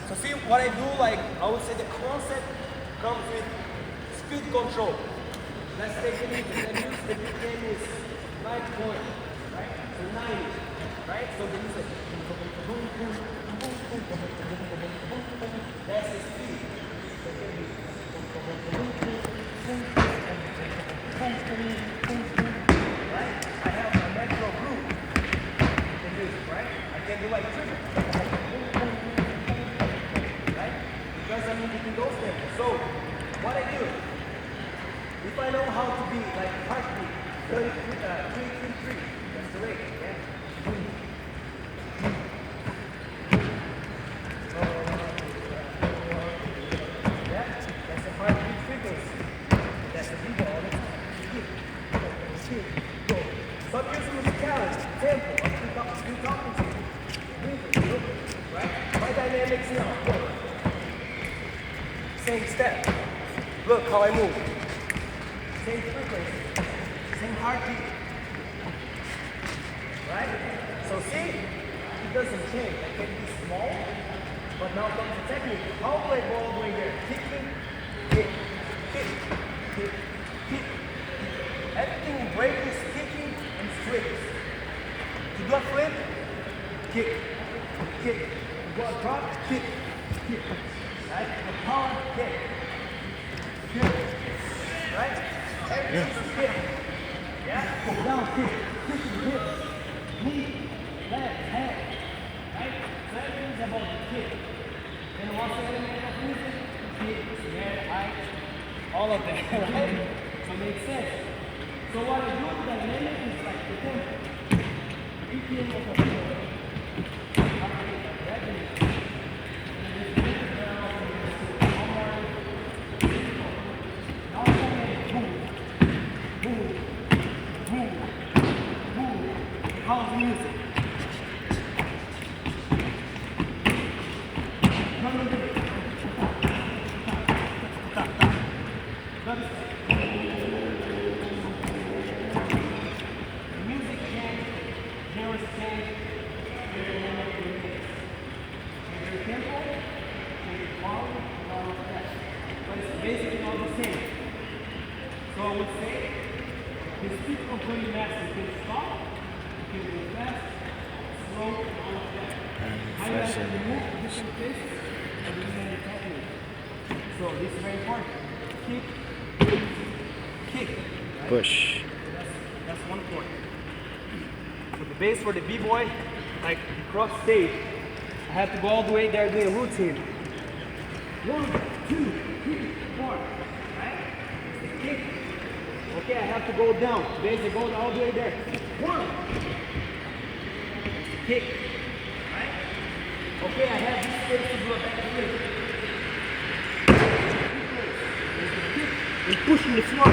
So see what I do, like I would say the concept comes with speed control. Let's take the music. The music, the BPM is 9 point, right? So 90, right? So the music, that's the speed. Right? I have a natural groove in the music, right? I can do like trigger. Right? Because I'm in those things. So what I do, if I know how to be like heartbeat, 3, 3, 3, that's the rate, yeah? Yeah, that's the heartbeat frequency. That's the beat all the time. Go. But here's musicality, tempo, I'm still talking to you. Breathing, look, right? My dynamics now, go. Same step. Look how I move. Same frequency, same heartbeat. Right? So see, it doesn't change. I can be small, but now comes the technique. How do I ball doing here? Kicking, kick, kick, kick, kick. Everything in break is kicking and flips. To do a flip, kick, kick. To go a drop, kick, kick. Right? A power kick. Kick. Right? Everything's kick. Yeah? Go down, kick. Kick to the hip. Knee, left, head. Right? So everything's about the kick. And what's the element of music? Kick, snare, height, all of that, right? So it makes sense. So what I do with that element is like the tempo. The BPM of a video. House music. Music change, genres change, change your tempo, change your quality, and all of that. But it's basically all the same. So I would say, the speed control you master, you can stop, you can go fast, slow, So this is very important. Kick, kick. Right? Push. That's one point. For the base for the b-boy, like cross stage, I have to go all the way there doing a routine. 1, 2, 3, 4. Right? It's the kick. Okay, I have to go down. Base, I go all the way there. 1. It's the kick. Right? Okay, I have this space to do a back flip. And pushing the floor.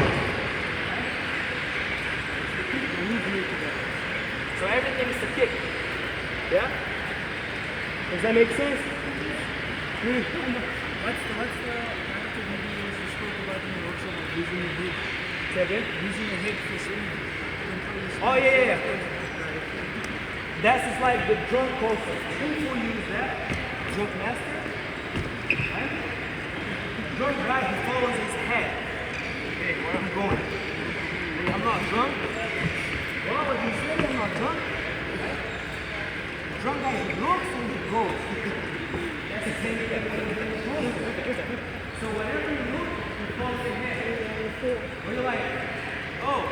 So everything is a kick. Yeah? Does that make sense? What's the attitude videos you spoke about in the workshop of using your head? Say again? Using your head for swimming. Oh yeah. That's just like the drunk culture. Who will use that? Drunk master? Right? Drunk guy, he follows his head. Hey, where I'm going? Hey, I'm not drunk. Well, what you say, I'm not drunk. Right? Drunk guy, he looks and he goes. That's the same thing. So whenever you look, you follow your head. When you're like, oh,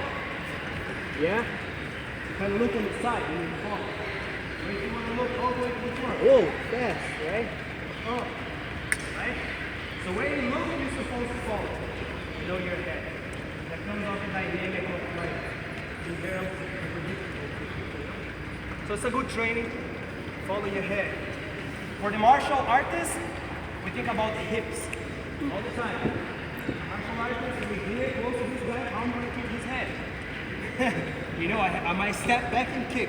yeah? You kind of look on the side and you fall. Or if you want to look all the way to the front. Oh, fast, right? Oh, right? So when you look, you're supposed to follow. Know your head. That comes off the dynamic of like the very unpredictable. So it's a good training. Follow your head. For the martial artists, we think about the hips all the time. Martial artists, we hear close to this guy, I'm going to keep his head. You know, I might step back and kick,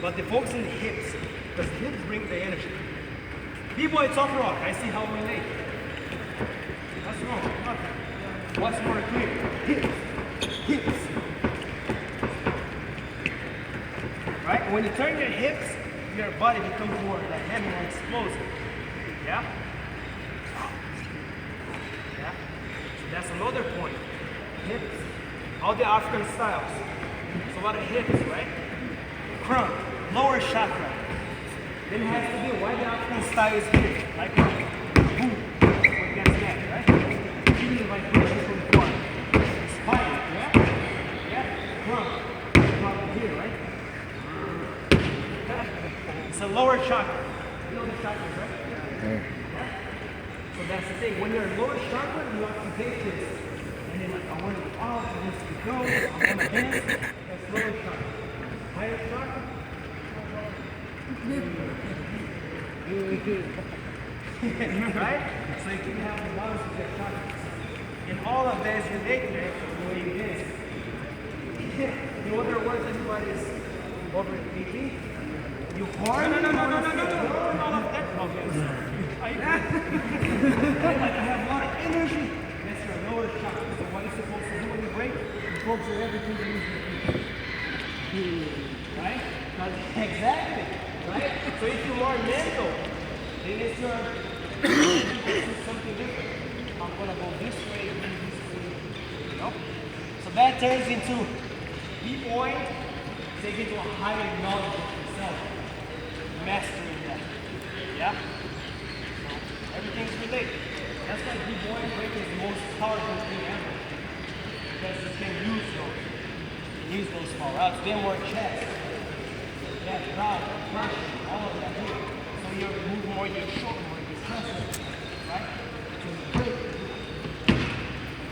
but the focus in the hips, because the hips bring the energy. B-boy, it's off rock. I see how we relate. What's wrong? Nothing. What's more clear? Hips. Hips. Right? When you turn your hips, your body becomes more dynamic and explosive. Yeah? Yeah? So that's another point. Hips. All the African styles. It's a lot of hips, right? Crump. Lower chakra. Then it has to be why the African style is here. Like boom. Against that, right? Feeling vibration from the front. Spine, yeah? Yeah? Crump. Crump here, right? It's a lower chakra. You know the chakras, right? Yeah. So that's the thing. When you're lower chakra, you activate this. And then like, I want to go out, I want to go, I want to dance. That's lower chakra. Higher chakra. Right? So you can have the balance of your chakras. And all of that is related to doing this. The other words everybody is over 18. You hard? No, not all of that problems. Like you have a lot of energy. That's your lower chakra. So what you're supposed to do when you break, you focus on everything you use. Right? Exactly. Right? So if you're more mental, then it's your something different. I'm gonna go this way, this way. You know? So that turns into B-boy, take it to a higher knowledge of yourself. Mastering that. Yeah? So everything's related. That's why B-boy break is the most powerful thing ever. Because you can use those small routes. Then more chest. Yeah, drive, crush, all of that here. So you move more your shoulder, more your chest, right? So you break.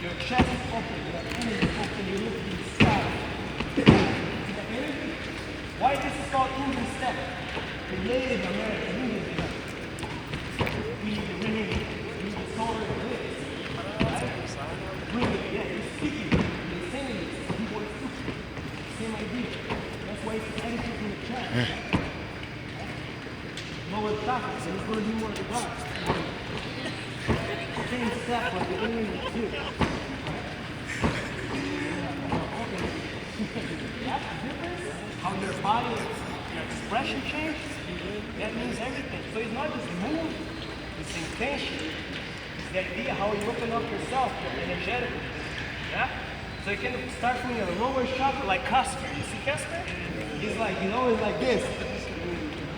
Your chest is open, your energy is open, you look to the side. See the energy? Why this is called Indian step? The Native American Indian step. We need the ringing, we need the shoulder and hips. Right? Ringing, yeah, you're speaking, you're saying it, people are speaking. Same idea. That's why it's energy from the chest. Lower chakra, so it's going to be more of the box. Same step, but the ringing is too. That's the difference. How your body, your expression changes. That means everything. So it's not just move, it's intention. It's the idea how you open up yourself energetically. Yeah? So you can start from your lower chakra like Casper. You see Casper? He's like, he's always like this.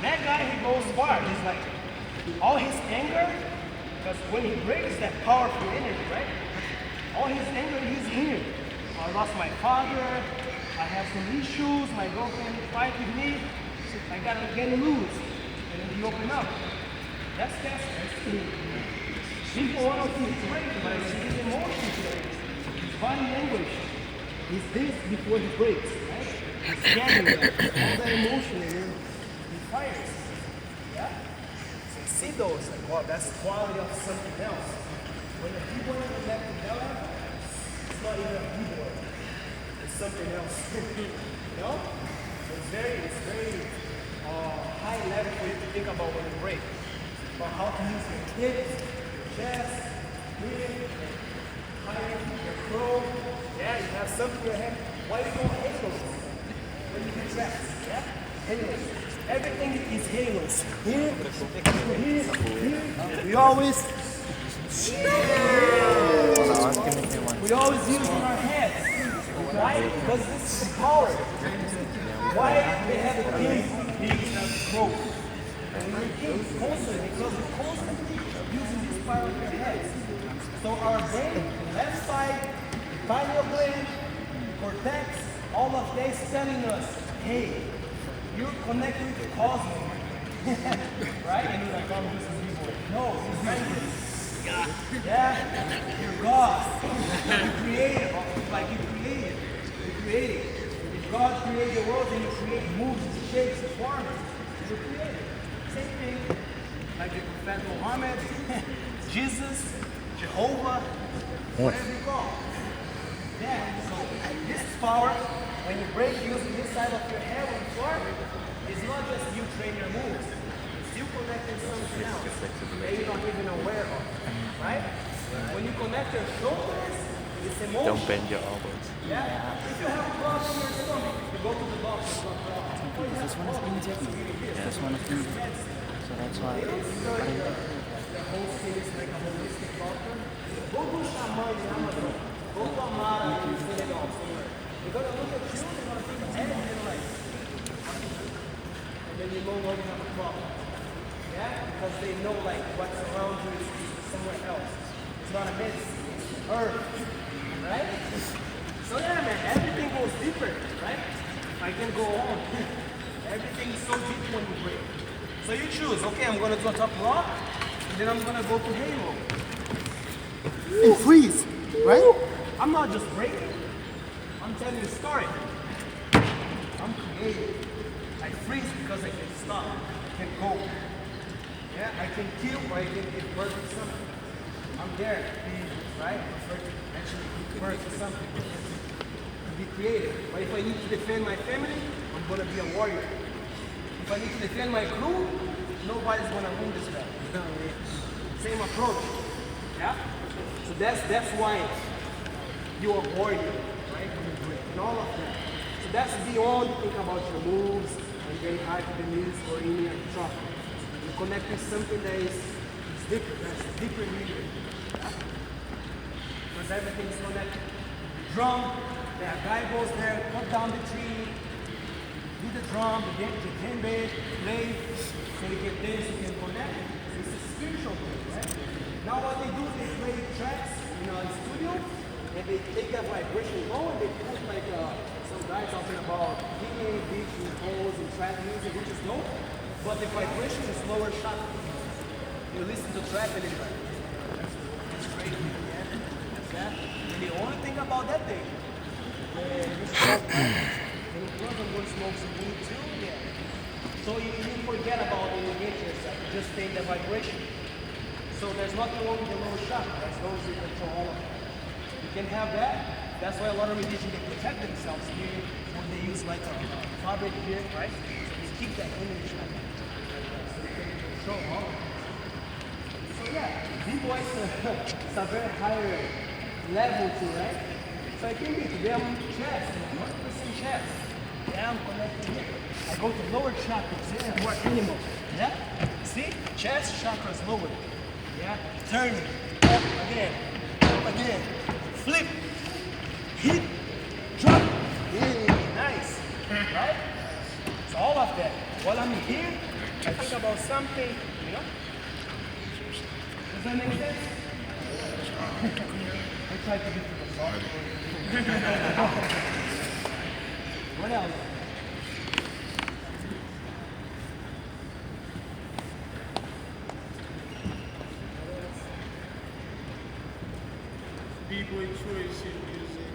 That guy, he goes far. He's like, all his anger, because when he breaks that powerful energy, right? All his anger is here. I lost my father, I have some issues, my girlfriend fight with me, I gotta get loose. And then you open up. That's people want to feel great, but I see his emotions there. His body language is this before he breaks, right? He's getting that, all that emotion, and then he fires. Yeah? So see those, like, wow, that's quality of something else. When the keyboard is back together, it's not even a keyboard. It's something else. You know? So it's very high level for you to think about when you break. About how to use your hips, your chest, breathing, higher, your throat. Yeah, you have something in your head. Why do you call halos? When you do traps, yeah? Halos. Everything is halos. Here, here. We always use in our heads. Why? Because this is power. Why they have a king? Because we're constantly using this part of your head. So our brain, left side, pineal gland, cortex, all of this telling us, hey, you're connected with the cosmos. Right? And you're like, oh, this is evil. No, it's not. Yeah? You're God. You created, like you created. You created. If God created the world, then you create moves, shapes, and forms. You created. Same thing, like the Prophet Muhammad, Jesus, Jehovah, whatever you call. Yeah, so this power, when you break using this side of your head on the floor, it's not just you train your moves. It's you connecting something else that you're not even aware of, right? When you connect your shoulders, it's emotion. Don't bend your elbows. Yeah, if you have a problem in your stomach, you go to the doctor, it's not a problem. This one is injected. Yeah, this one is injected. So that's why. The whole thing is like a holistic doctor. Go to Shaman in Amazon. Go to Amara in Senegal. They're going to look at you, they're going to think head and you're like, and then you no longer have a problem. Yeah? Because they know like what's around you is somewhere else. It's not a medicine, it's earth. Right? So yeah, man, everything goes deeper, right? I can go on. Everything is so deep when you break. So you choose, okay, I'm going to go top rock, and then I'm going to go to halo. And freeze, right? I'm not just breaking, I'm telling you a story. I'm creative. I freeze because I can stop, I can go. Yeah, I can kill or I can give birth to something. I'm there, right? Actually give birth to something. Be creative. But if I need to defend my family, I'm going to be a warrior. If I need to defend my crew, nobody's going to win this battle. Same approach. Yeah? So that's why you're a warrior, right? And all of that. So that's beyond think about your moves and getting high to the knees or in your truck. You connect with something that is deeper, that's deeper meaning. Yeah? Because everything is connected. Drum. The guy goes there, cut down the tree, do the drum, the djembe, play, so you can dance, you can connect. It's a spiritual thing, right? Now what they do, they play tracks in a studio, and they take that vibration low, and they put like some guy talking about healing, beats, and poles, and trap music, which is dope, but the vibration is lower shot. You listen to trap and it's like, that's crazy, yeah? That's that. And the only thing about that thing, and plus I'm going to smoke some weed too, yeah. So you forget about when you get yourself, you just take the vibration. So there's nothing wrong with the low shot, as long as you control all of it. You can have that. That's why a lot of musicians, they protect themselves here when they use like a fabric here, right? So they keep that image like that. So they can control all of it. So yeah, B-boys it's a very higher level too, right? So I can be today I'm chest, 100% chest. Yeah, I'm connecting here. I go to lower chakras, this is more animal. Yeah? See? Chest chakra is lower. Yeah? Turning. Up again. Flip. Hit. Drop. Yeah, nice. Right? So all of that. While I'm here, I think about something, you know? Does that make sense? I tried to get to the song. What else? B-boy choice in music.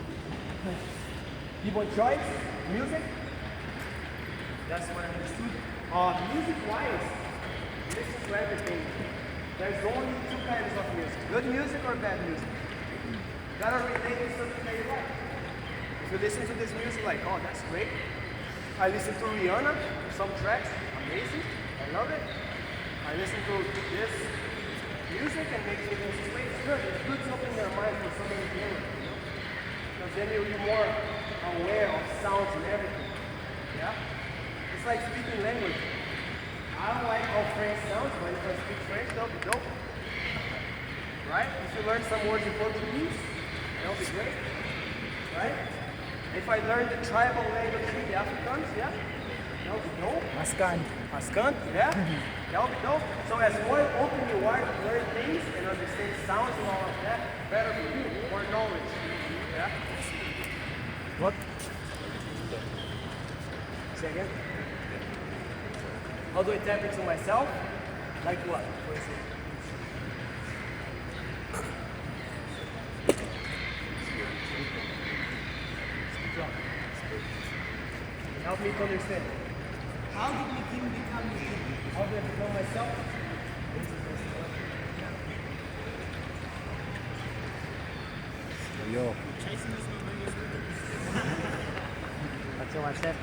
B-boy choice? Music? That's what I understood. Music-wise, listen to everything. There's only two kinds of music. Good music or bad music. You gotta relate to something that you like. If you listen to this music like, oh, that's great. I listen to Rihanna, some tracks, amazing. I love it. I listen to this music and makes me think, wait, it's good. It's good to open your mind for something different, you know? Because then you'll be more aware of sounds and everything. Yeah? It's like speaking language. I don't like how French sounds, but if I speak French, that'll be dope. Right? If you learn some words in Portuguese, that'll be great. Right? If I learn the tribal language with the Africans, yeah, that'll be dope. Mascan, yeah, that'll be dope. So as more open you are to learn things and understand sounds and all of that, better for you, more knowledge. Yeah? What? Say again? How do I tap into myself? Like what, for example? Help me to understand. How did Neguin become Neguin? How do I become myself? Yo. What's your WhatsApp?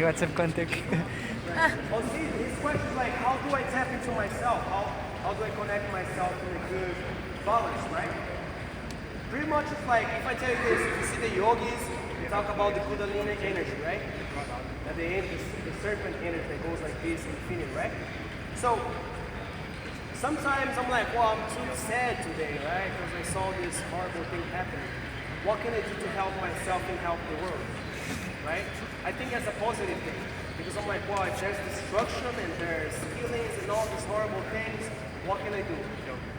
WhatsApp contact. Oh, see, this question is like, how do I tap into myself? How do I connect myself to the good balance, right? Pretty much it's like, if I tell you this, if you see the yogis, they talk about the Kundalini energy, right? At the end, the serpent energy that goes like this in infinity, right? So, sometimes I'm like, well, I'm too sad today, right? Because I saw this horrible thing happening. What can I do to help myself and help the world, right? I think that's a positive thing. Because I'm like, well, if there's destruction and there's killings and all these horrible things, what can I do?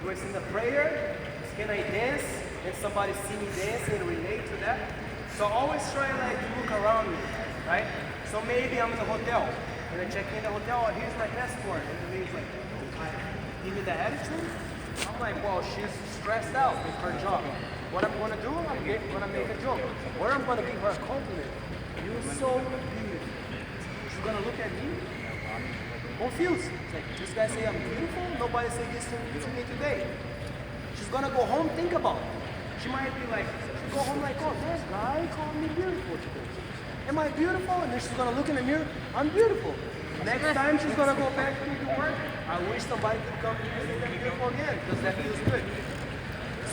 Do I send a prayer? Can I dance? And somebody see me dance and relate to that? So I always try like to look around me, right? So maybe I'm in the hotel and I check in the hotel, oh, here's my passport. And the lady's like, give me the attitude. I'm like, well, she's stressed out with her job. What I'm gonna do, I'm gonna make a joke. Or I'm gonna give her a compliment. You're so beautiful. She's gonna look at me, confused. It's like, this guy say I'm beautiful, nobody say this to me today. She's gonna go home, think about it. She might be like, she'll go home like, oh, that guy called me beautiful today. Am I beautiful? And then she's gonna look in the mirror, I'm beautiful. Next time she's gonna go back to work, I wish somebody could come to me and say I'm beautiful again, because that feels good.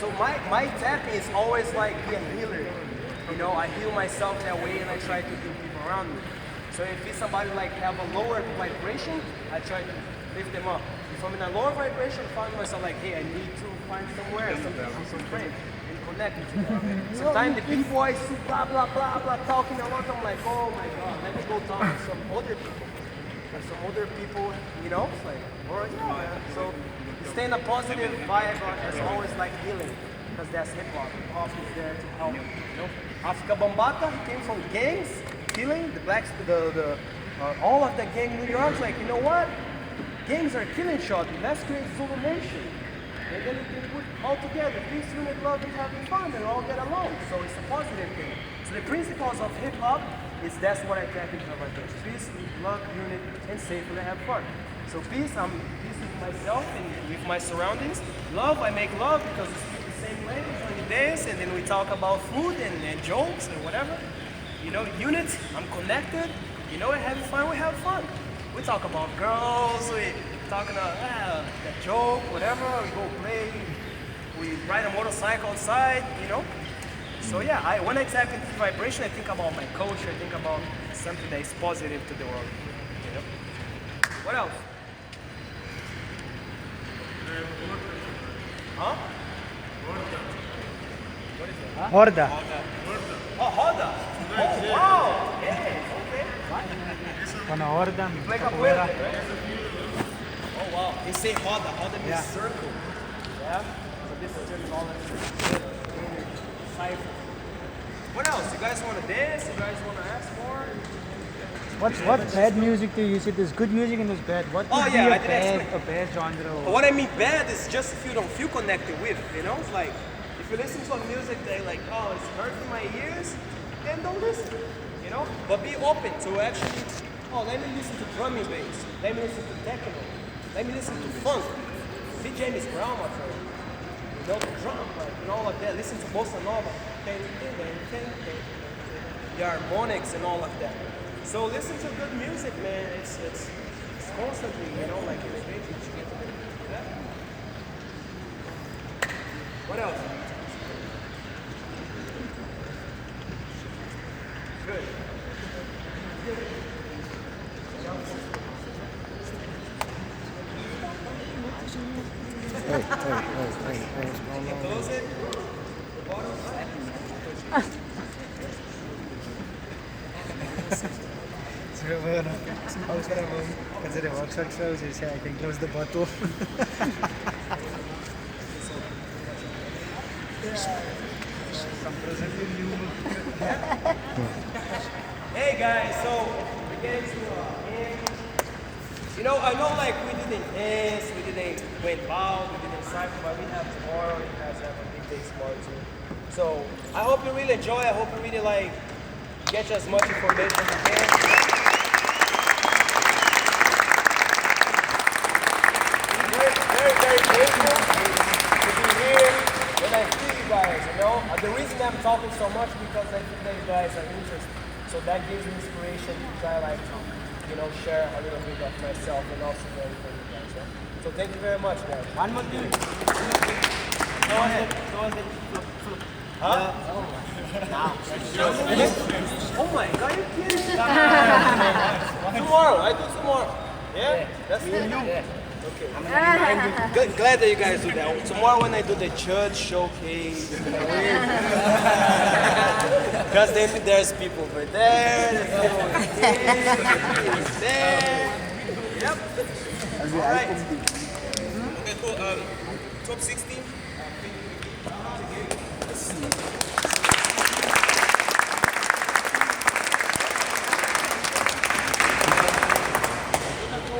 So my tapping is always like be a healer. You know, I heal myself that way and I try to heal people around me. So if it's somebody like have a lower vibration, I try to lift them up. If I'm in a lower vibration, I find myself like, hey, I need to find somewhere, some friend, and connect with them. Sometimes the B-boys, blah, blah, blah, blah, talking a lot, I'm like, oh my God, let me go talk to some other people. And some other people, you know, it's like, all right, yeah. So stay in a positive vibe as always like healing, because that's hip-hop. Hip-hop is there to help, you know. Africa Bambata, he came from gangs, killing, the blacks, all of the gang in New York, like, you know what? Gangs are killing each other. Let's create Zulu Nation. And then we can put all together, peace, unity, love, and having fun, and all get along. So it's a positive thing. So the principles of hip-hop is that's what I tap into right there. Peace, love, unity, and safely have fun. So peace, I'm peace with myself and with my surroundings. Love, I make love because we speak the same language when we dance, and then we talk about food and jokes and whatever. You know, unity, I'm connected. You know, having fun, we have fun. We talk about girls, we talking about the joke, whatever, we go play, we ride a motorcycle outside, you know. So yeah, when I tap into vibration, I think about my culture, I think about something that is positive to the world, you know. What else? Huh? What is that? Horda. Oh, Hoda. Oh, wow. Yeah, okay. Con horda. Play capoeira. Oh wow, they say roda. Roda means Yeah. circle. Yeah? So this is just all cipher. What else? You guys want to dance? You guys want to ask more? What's bad music to you? You said there's good music and there's bad. What would yeah, I be didn't a bad genre? But what I mean bad is just if you don't feel connected with, you know? It's like, if you listen to a music that like, oh, it's hurting my ears, then don't listen, you know? But be open to actually, oh, let me listen to drum and bass. Let me listen to techno. Let me listen to funk. See James Brown, my friend. You know, the drum, like, and all of that. Listen to bossa nova. The harmonics and all of that. So listen to good music, man. It's constantly, you know, like elevating. Yeah? What else? Good. Can you close it? The bottom? Consider workshop shows, you say I can close the bottle. Hey guys, so we're getting to end. You know, I know like we didn't dance, we didn't went out, we didn't cycle, but we have tomorrow. You guys have a big day tomorrow too. So I hope you really enjoy. I hope you really like get as much information as you can. Very grateful to be here when I see you guys, you know. The reason I'm talking so much because I think that you guys are interested. So that gives me inspiration to try like to, you know, share a little bit of myself and also learn from you guys. Yeah? So thank you very much, guys. One more thing. Go ahead. Huh? Oh my god, you're kidding me. Tomorrow, I do tomorrow. Yeah? That's me and you. Okay. Glad that you guys do that. Tomorrow when I do the church showcase, because then there's people over there, there's people over here, there. Yep. Alright. Okay, cool. Top 16.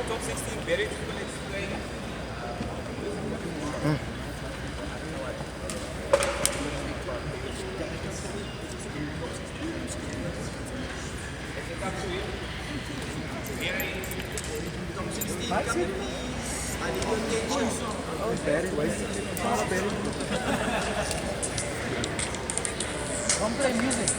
Top 16, very difficult explain. Don't play music.